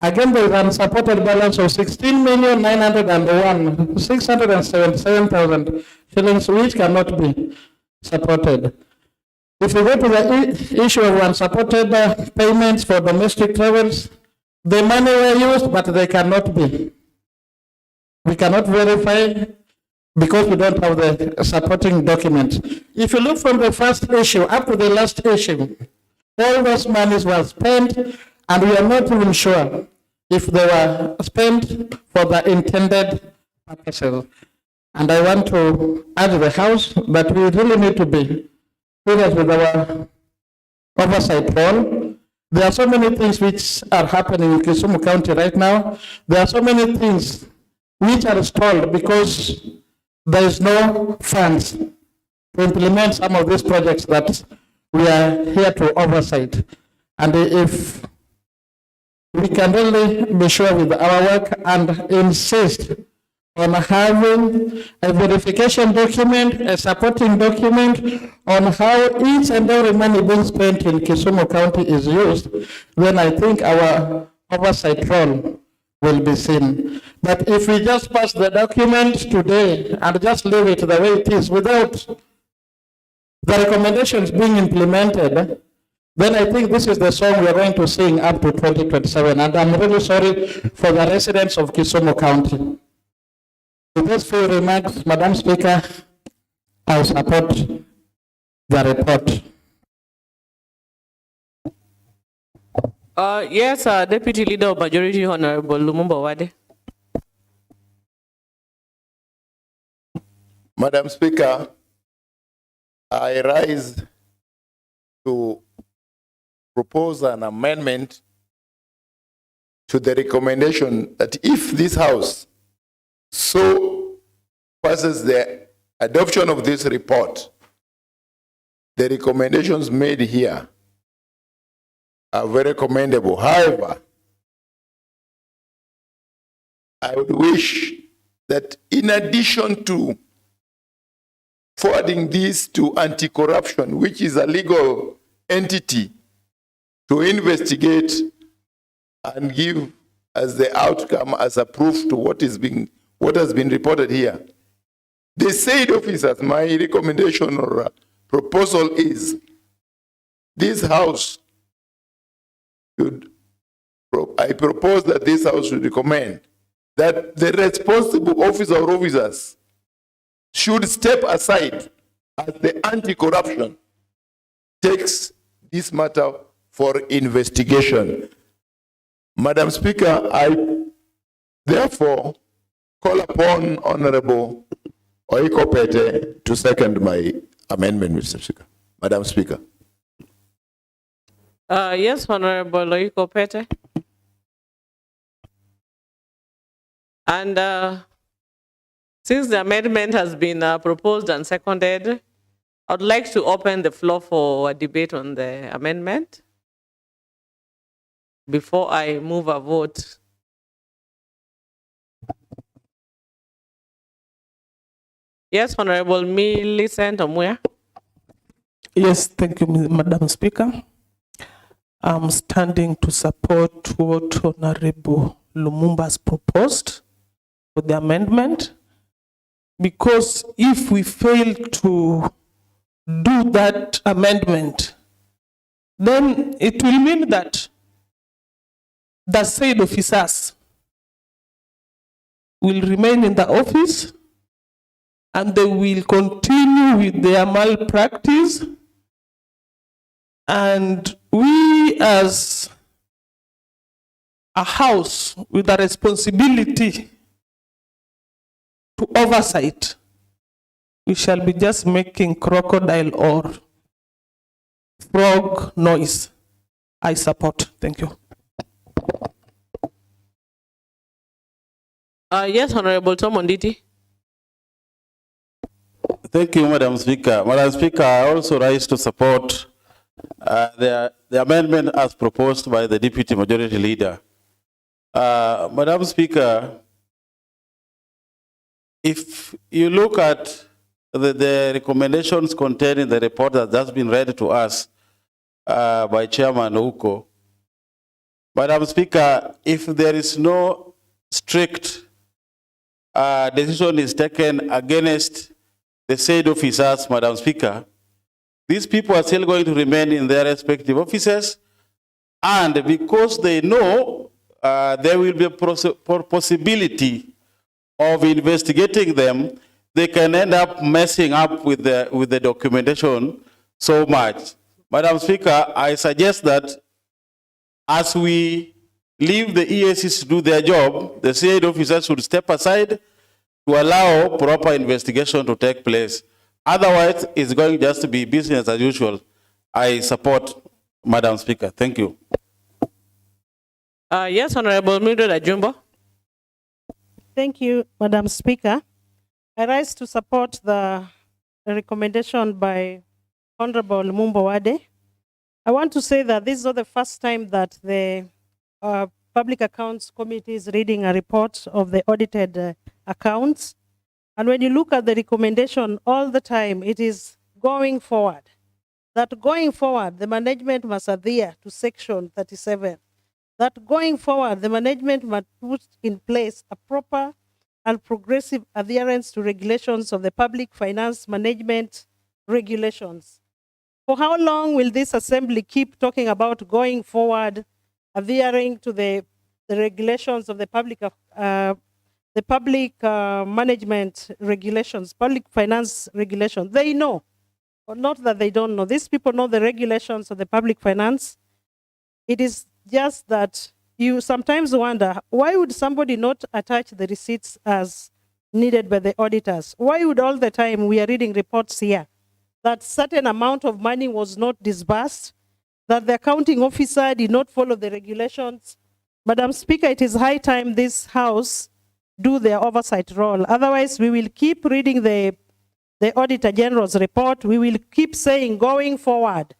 Again, there is an unsupported balance of 16,901,677,000 shillings, which cannot be supported. If you go to the issue of unsupported payments for domestic travels, the money were used, but they cannot be. We cannot verify because we don't have the supporting documents. If you look from the first issue up to the last issue, all those monies were spent, and we are not even sure if they were spent for the intended purposes. And I want to urge the House that we really need to be serious with our oversight role. There are so many things which are happening in Kisumu County right now. There are so many things which are stalled because there is no funds to implement some of these projects that we are here to oversight. And if we can really be sure with our work and insist on having a verification document, a supporting document on how each and every money being spent in Kisumu County is used, then I think our oversight role will be seen. But if we just pass the document today and just leave it the way it is without the recommendations being implemented, then I think this is the song we are going to sing up to 2027. And I'm really sorry for the residents of Kisumu County. With these few remarks, Madam Speaker, I support the report. Yes, Deputy Leader of Majority, Honorable Lumumba Wade. Madam Speaker, I rise to propose an amendment to the recommendation that if this House so passes the adoption of this report, the recommendations made here are very commendable. However, I would wish that in addition to forwarding this to anti-corruption, which is a legal entity to investigate and give as the outcome as a proof to what has been reported here. The said officers, my recommendation or proposal is this House should, I propose that this House should recommend that the responsible officer or officers should step aside as the anti-corruption takes this matter for investigation. Madam Speaker, I therefore call upon Honorable Oikopete to second my amendment, Mr. Speaker. Madam Speaker. Yes, Honorable Oikopete. And since the amendment has been proposed and seconded, I would like to open the floor for a debate on the amendment before I move a vote. Yes, Honorable Millicent Omuya. Yes, thank you, Madam Speaker. I'm standing to support what Honorable Lumumba has proposed for the amendment, because if we fail to do that amendment, then it will mean that the said officers will remain in the office and they will continue with their malpractice, and we as a house with a responsibility to oversight, we shall be just making crocodile or frog noise. I support. Thank you. Yes, Honorable Tom Onditi. Thank you, Madam Speaker. Madam Speaker, I also rise to support the amendment as proposed by the Deputy Majority Leader. Madam Speaker, if you look at the recommendations contained in the report that has been read to us by Chairman Ouko, Madam Speaker, if there is no strict decision is taken against the said officers, Madam Speaker, these people are still going to remain in their respective offices, and because they know there will be a possibility of investigating them, they can end up messing up with the documentation so much. Madam Speaker, I suggest that as we leave the EACs to do their job, the CID officers should step aside to allow proper investigation to take place. Otherwise, it's going just to be business as usual. I support, Madam Speaker. Thank you. Yes, Honorable Mildred Ajumbo. Thank you, Madam Speaker. I rise to support the recommendation by Honorable Lumumba Wade. I want to say that this is not the first time that the Public Accounts Committee is reading a report of the audited accounts. And when you look at the recommendation all the time, it is going forward. That going forward, the management must adhere to Section 37. That going forward, the management must put in place a proper and progressive adherence to regulations of the public finance management regulations. For how long will this assembly keep talking about going forward, adhering to the regulations of the public management regulations, public finance regulations? They know, or not that they don't know. These people know the regulations of the public finance. It is just that you sometimes wonder, why would somebody not attach the receipts as needed by the auditors? Why would all the time we are reading reports here that certain amount of money was not disbursed, that the accounting officer did not follow the regulations? Madam Speaker, it is high time this House do their oversight role. Otherwise, we will keep reading the Auditor General's report. We will keep saying, going forward,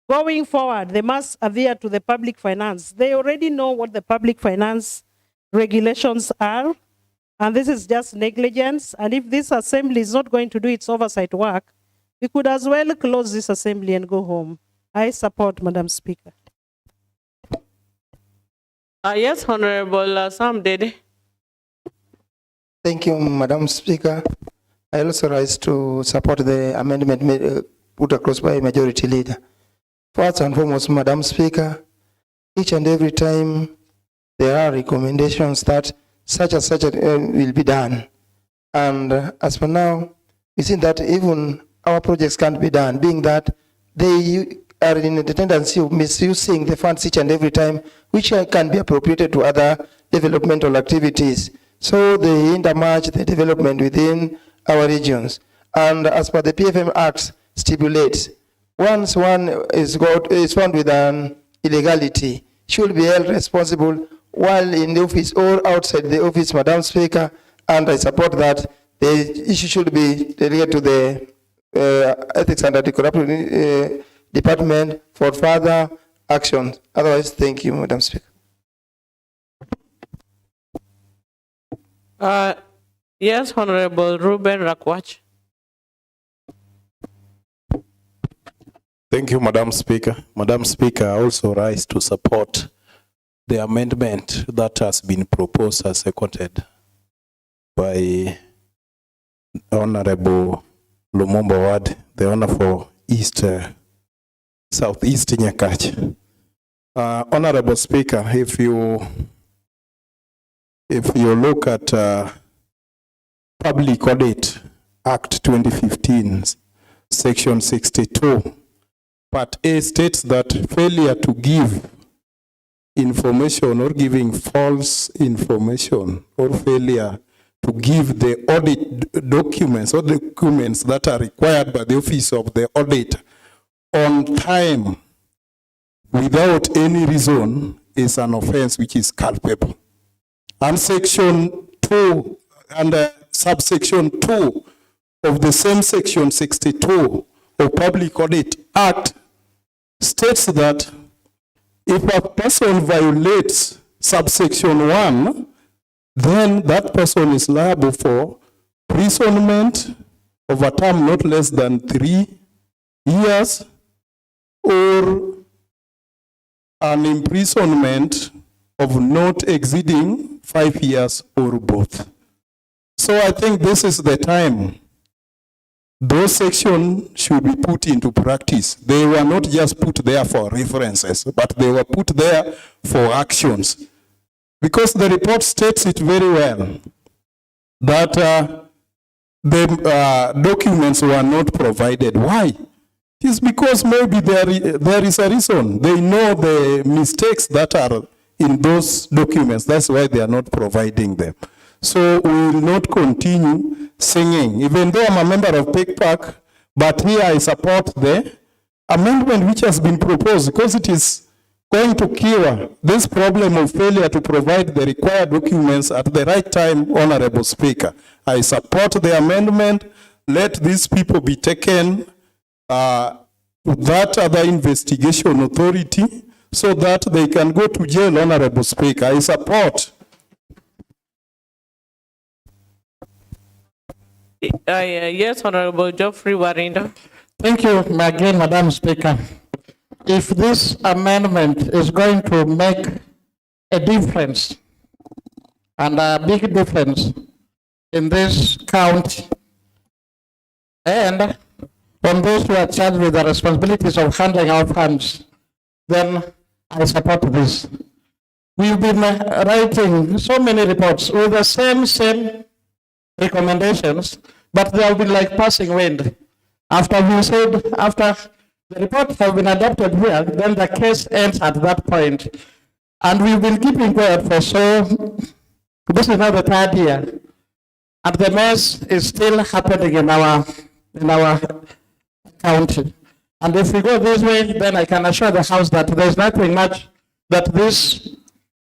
they must adhere to the public finance. They already know what the public finance regulations are, and this is just negligence. And if this assembly is not going to do its oversight work, we could as well close this assembly and go home. I support, Madam Speaker. Yes, Honorable Sam Dede. Thank you, Madam Speaker. I also rise to support the amendment put across by Majority Leader. First and foremost, Madam Speaker, each and every time there are recommendations that such and such will be done. And as for now, we see that even our projects can't be done, being that they are in the tendency of misusing the funds each and every time, which can be appropriated to other developmental activities. So they hinder much the development within our regions. And as per the PFM Act stipulates, once one is found with an illegality, should be held responsible while in the office or outside the office, Madam Speaker, and I support that the issue should be delegated to the Ethics and Anti-Corruption Department for further action. Otherwise, thank you, Madam Speaker. Yes, Honorable Ruben Rakwach. Thank you, Madam Speaker. Madam Speaker, I also rise to support the amendment that has been proposed as seconded by Honorable Lumumba Wade, the honor for Southeast Nyakach. Honorable Speaker, if you look at Public Audit Act 2015, Section 62, Part A states that failure to give information or giving false information or failure to give the audit documents or documents that are required by the Office of the Auditor on time without any reason is an offense which is culpable. And Section 2 and subsection 2 of the same Section 62 of Public Audit Act states that if a person violates subsection 1, then that person is liable for imprisonment of a term not less than 3 years or an imprisonment of not exceeding 5 years or both. So I think this is the time those sections should be put into practice. They were not just put there for references, but they were put there for actions. Because the report states it very well that the documents were not provided. Why? It is because maybe there is a reason. They know the mistakes that are in those documents. That's why they are not providing them. So we will not continue singing. Even though I'm a member of PICPAC, but here I support the amendment which has been proposed because it is going to cure this problem of failure to provide the required documents at the right time, Honorable Speaker. I support the amendment. Let these people be taken to that other investigation authority so that they can go to jail, Honorable Speaker. I support. Yes, Honorable Geoffrey Warinda. Thank you again, Madam Speaker. If this amendment is going to make a difference, and a big difference in this county, and on those who are charged with the responsibilities of handling our funds, then I support this. We've been writing so many reports with the same recommendations, but they have been like passing wind. After the report have been adopted here, then the case ends at that point. And we've been keeping quiet for this is now the 3rd year. And the mess is still happening in our county. And if we go this way, then I can assure the House that there's nothing much that this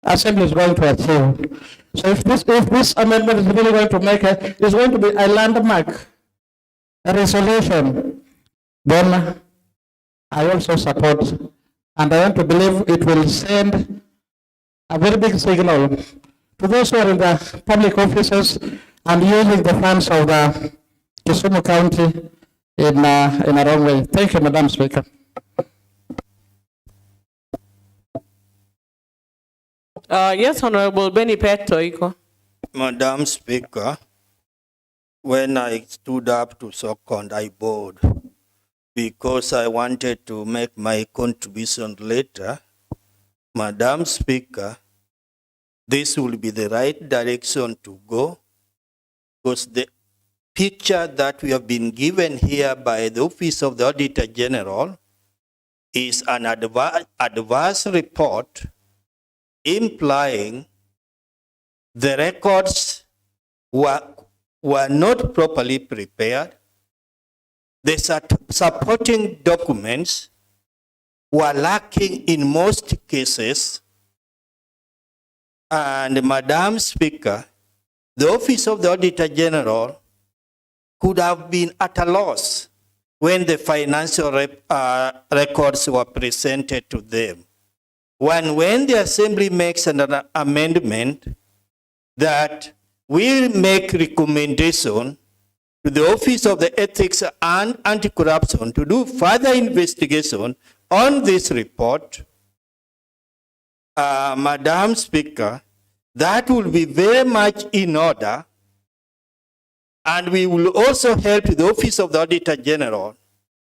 Assembly is going to achieve. So if this amendment is really going to make it's going to be a landmark, a resolution, then I also support, and I want to believe it will send a very big signal to those who are in the public offices and using the funds of the Kisumu County in a wrong way. Thank you, Madam Speaker. Yes, Honorable Benny Petoiko. Madam Speaker, when I stood up to second, I bowed because I wanted to make my contribution later. Madam Speaker, this will be the right direction to go because the picture that we have been given here by the Office of the Auditor General is an adverse report implying the records were not properly prepared. The supporting documents were lacking in most cases. And Madam Speaker, the Office of the Auditor General could have been at a loss when the financial records were presented to them. When the Assembly makes an amendment that will make recommendation to the Office of the Ethics and Anti-Corruption to do further investigation on this report, Madam Speaker, that will be very much in order, and we will also help the Office of the Auditor General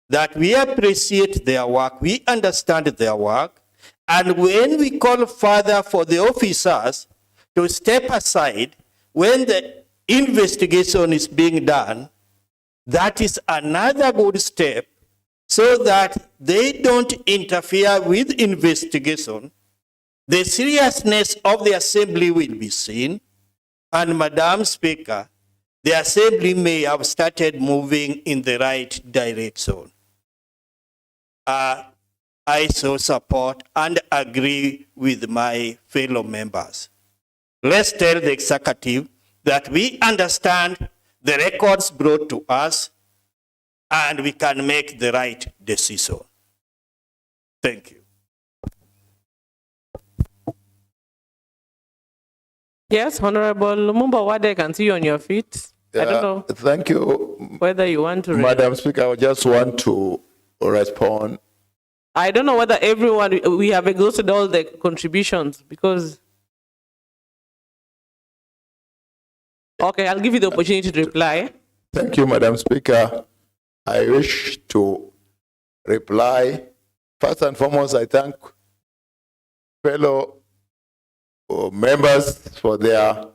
that we appreciate their work, we understand their work, and when we call further for the officers to step aside when the investigation is being done, that is another good step so that they don't interfere with investigation. The seriousness of the Assembly will be seen, and Madam Speaker, the Assembly may have started moving in the right direction. I so support and agree with my fellow members. Let's tell the executive that we understand the records brought to us and we can make the right decision. Thank you. Yes, Honorable Lumumba Wade, I can see you on your feet. I don't know Thank you, whether you want to. Madam Speaker. I just want to respond I don't know whether everyone, we have exhausted all the contributions because. Okay, I'll give you the opportunity to reply. Thank you, Madam Speaker. I wish to reply. First and foremost, I thank fellow members for their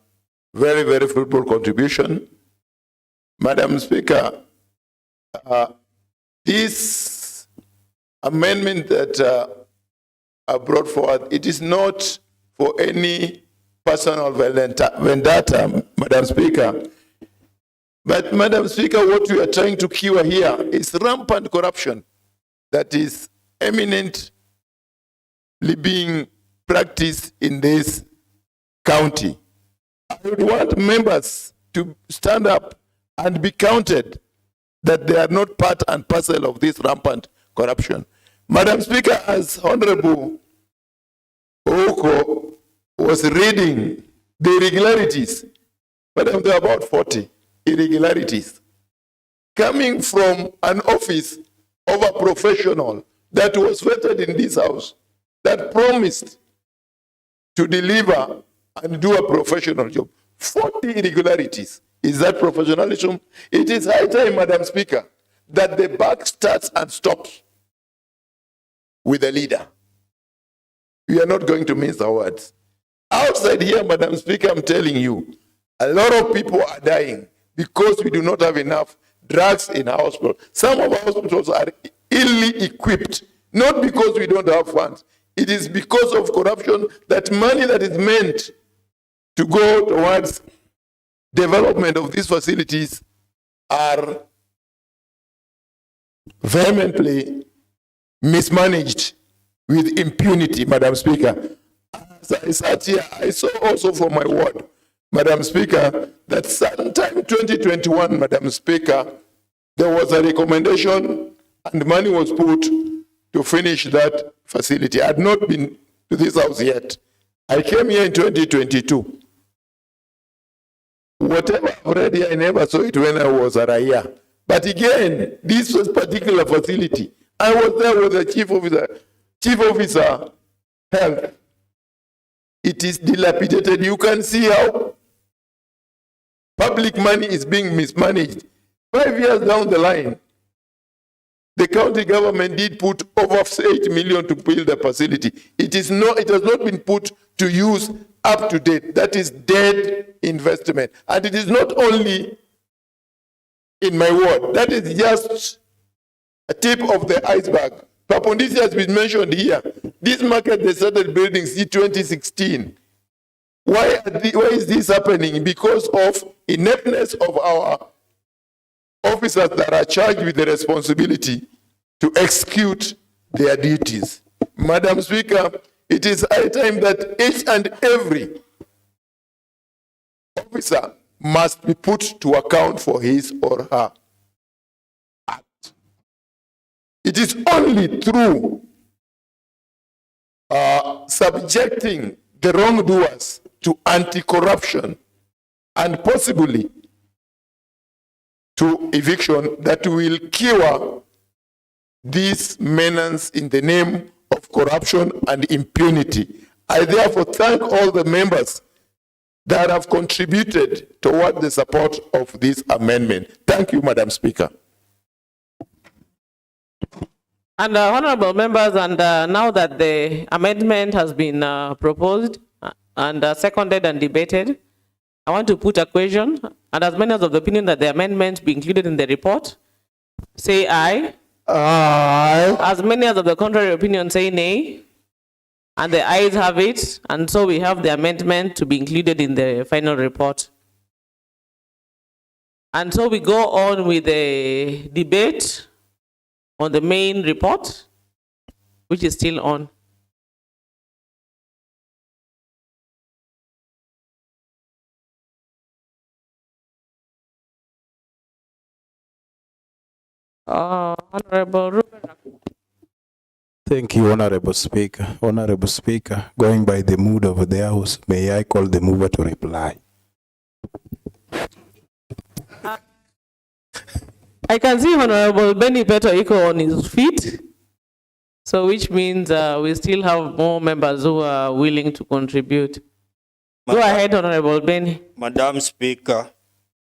very, very fruitful contribution. Madam Speaker, this amendment that I brought forward, it is not for any personal vendetta, Madam Speaker. But, Madam Speaker, what we are trying to cure here is rampant corruption that is eminently being practiced in this county. I would want members to stand up and be counted that they are not part and parcel of this rampant corruption. Madam Speaker, as Honorable Oko was reading the irregularities, Madam, there are about 40 irregularities coming from an office of a professional that was vetted in this house, that promised to deliver and do a professional job. 40 irregularities. Is that professionalism? It is high time, Madam Speaker, that the buck starts and stops with the leader. We are not going to mince our words. Outside here, Madam Speaker, I'm telling you, a lot of people are dying because we do not have enough drugs in our hospital. Some of our hospitals are illy equipped, not because we don't have funds. It is because of corruption that money that is meant to go towards development of these facilities are vehemently mismanaged with impunity, Madam Speaker. As I sat here, I saw also from my ward, Madam Speaker, that sometime 2021, Madam Speaker, there was a recommendation and money was put to finish that facility. I had not been to this house yet. I came here in 2022. Whatever I've read here, I never saw it when I was a Raya. But again, this was particular facility. I was there with the chief officer, health. It is dilapidated. You can see how public money is being mismanaged. 5 years down the line, the county government did put over 8 million to build the facility. It has not been put to use up to date. That is dead investment. And it is not only in my ward. That is just a tip of the iceberg. Papondisi has been mentioned here. This market, they started building since 2016. Why is this happening? Because of ineptness of our officers that are charged with the responsibility to execute their duties. Madam Speaker, it is high time that each and every officer must be put to account for his or her act. It is only through subjecting the wrongdoers to anti-corruption and possibly to eviction that will cure this menace in the name of corruption and impunity. I therefore thank all the members that have contributed toward the support of this amendment. Thank you, Madam Speaker. And honorable members, and now that the amendment has been proposed and seconded and debated, I want to put a question. And as many as of the opinion that the amendment be included in the report, say aye. Aye. As many as of the contrary opinion say nay. And the ayes have it. And so we have the amendment to be included in the final report. And so we go on with the debate on the main report, which is still on. Honorable Ruben. Thank you, Honorable Speaker. Honorable Speaker, going by the mood of the House, may I call the mover to reply? I can see Honorable Benny Peto Iko on his feet. So So which means we still have more members who are willing to contribute. Go ahead, Honorable Benny. Madam Speaker,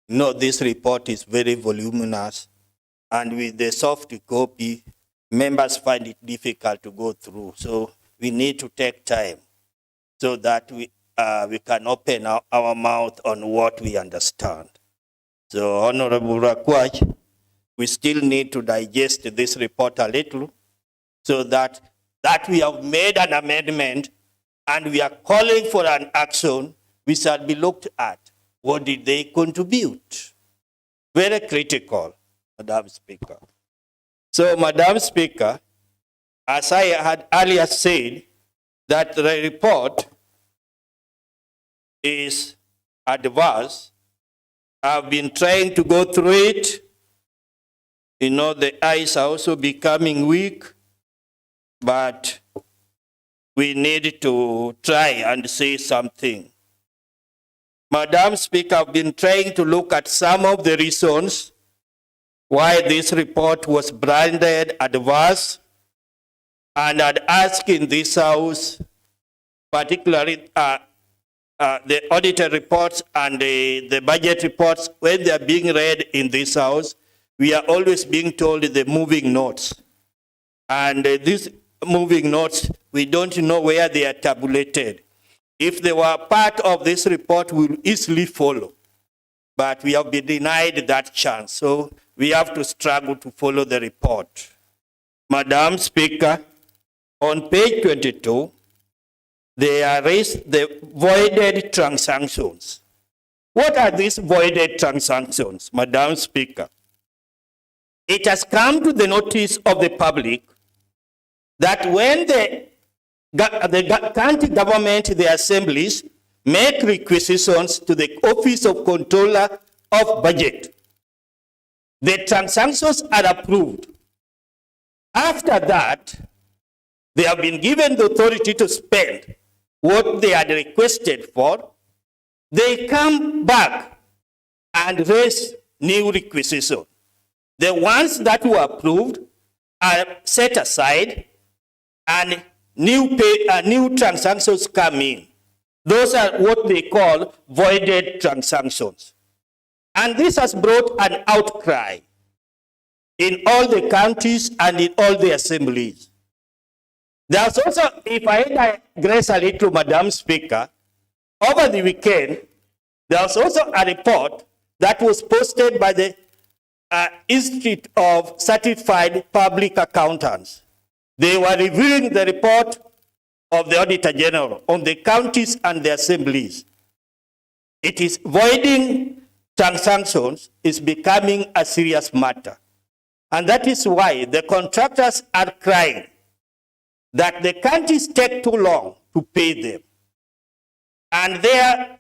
no, this report is very voluminous, and with the soft copy, members find it difficult to go through. So we need to take time so that we can open our mouth on what we understand. So, Honorable Rakwaj, we still need to digest this report a little so that we have made an amendment and we are calling for an action which shall be looked at. What did they contribute? Very critical, Madam Speaker. So, Madam Speaker, as I had earlier said, that the report is adverse. I've been trying to go through it. You know, the eyes are also becoming weak, but we need to try and say something. Madam Speaker, I've been trying to look at some of the reasons why this report was branded adverse, and I'd ask in this House, particularly the auditor reports and the budget reports, when they are being read in this House, we are always being told the moving notes. And these moving notes, we don't know where they are tabulated. If they were part of this report, we will easily follow. But we have been denied that chance, so we have to struggle to follow the report. Madam Speaker, on page 22, they are raised the voided transactions. What are these voided transactions, Madam Speaker? It has come to the notice of the public that when the county government, the assemblies, make requisitions to the Office of Controller of Budget, the transactions are approved. After that, they have been given the authority to spend what they had requested for. They come back and raise new requisitions. The ones that were approved are set aside and new transactions come in. Those are what they call voided transactions. And this has brought an outcry in all the counties and in all the assemblies. There's also, if I digress a little, Madam Speaker, over the weekend, there was also a report that was posted by the Institute of Certified Public Accountants. They were reviewing the report of the Auditor General on the counties and the assemblies. It is voiding transactions is becoming a serious matter. And that is why the contractors are crying that the counties take too long to pay them. And their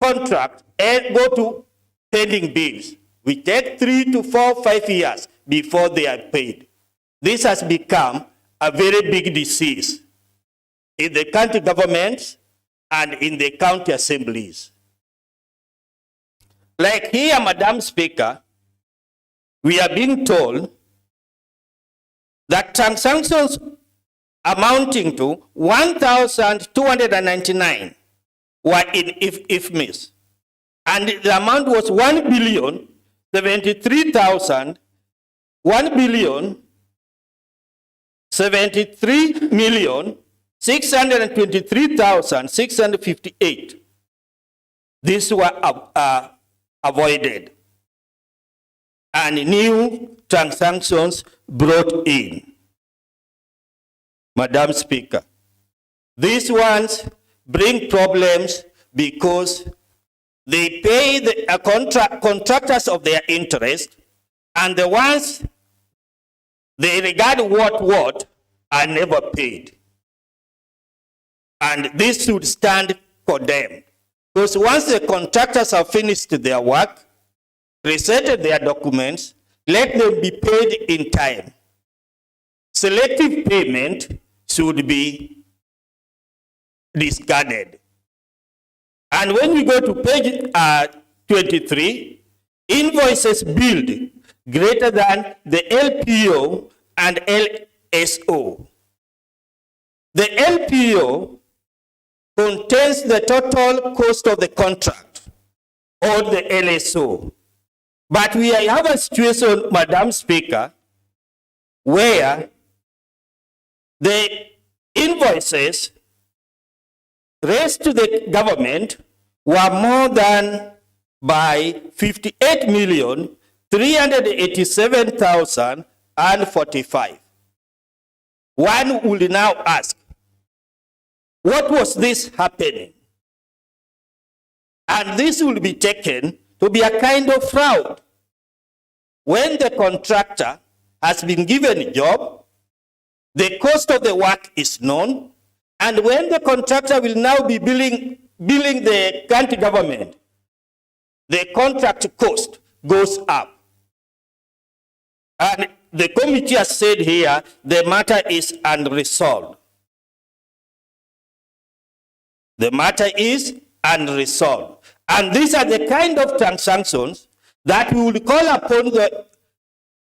contract go to pending bills. We take 3 to 4, 5 years before they are paid. This has become a very big disease in the county governments and in the county assemblies. Like here, Madam Speaker, we are being told that transactions amounting to 1,299 were in IFMIS. And the amount was 1,073,623,658. These were avoided. And new transactions brought in. Madam Speaker, these ones bring problems because they pay the contractors of their interest, and the ones they regard what are never paid. And this should stand condemned. Because once the contractors have finished their work, presented their documents, let them be paid in time. Selective payment should be discarded. And when we go to page 23, invoices billed greater than the LPO and LSO the LPO contains the total cost of the contract or the LSO. But we have a situation, Madam Speaker, where the invoices raised to the government were more than by 58,387,045. One will now ask, what was this happening? And this will be taken to be a kind of fraud. When the contractor has been given a job, the cost of the work is known, and when the contractor will now be billing the county government, the contract cost goes up. And the committee has said here, the matter is unresolved. The matter is unresolved. And these are the kind of transactions that we will call upon the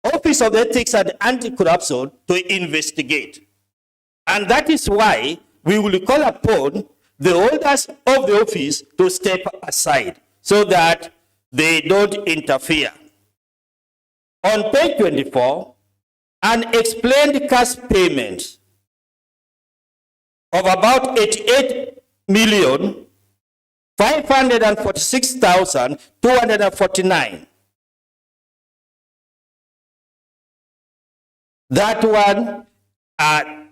Office of Ethics and Anti-Corruption to investigate. And that is why we will call upon the holders of the office to step aside so that they don't interfere. On page 24, unexplained cash payments of about 88,546,249. That one, at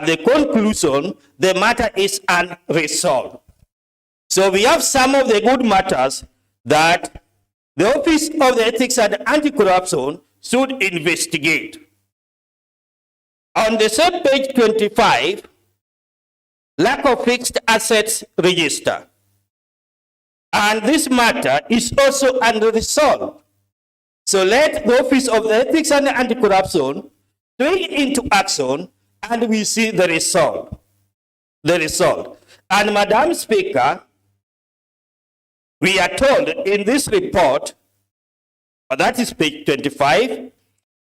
the conclusion, the matter is unresolved. So we have some of the good matters that the Office of the Ethics and Anti-Corruption should investigate. On the same page 25, lack of fixed assets register. And this matter is also unresolved. So let the Office of the Ethics and Anti-Corruption take into action and we see the result. And Madam Speaker, we are told in this report, that is page 25,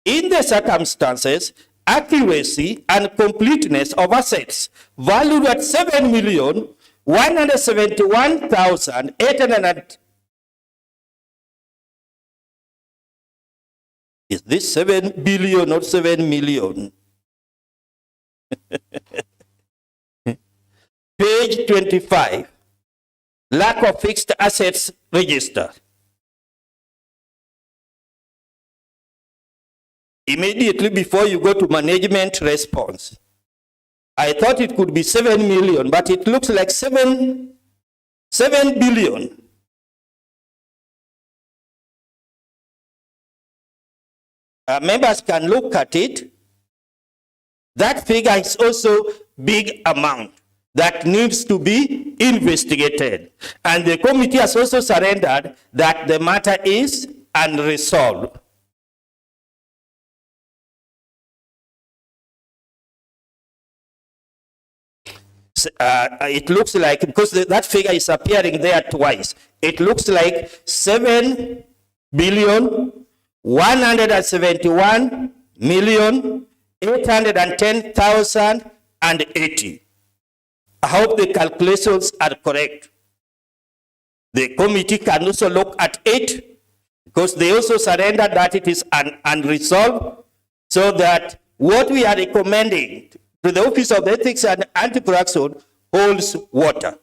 in the circumstances, accuracy and completeness of assets valued at 7,171,800. Is this 7 billion or 7 million? Page 25, lack of fixed assets register. Immediately before you go to management response, I thought it could be 7 million, but it looks like 7 billion. Members can look at it. That figure is also big amount that needs to be investigated. And the committee has also surrendered that the matter is unresolved. It looks like, because that figure is appearing there twice, it looks like 7,171,810,080. I hope the calculations are correct. The committee can also look at it because they also surrendered that it is unresolved, so that what we are recommending to the Office of Ethics and Anti-Corruption holds water.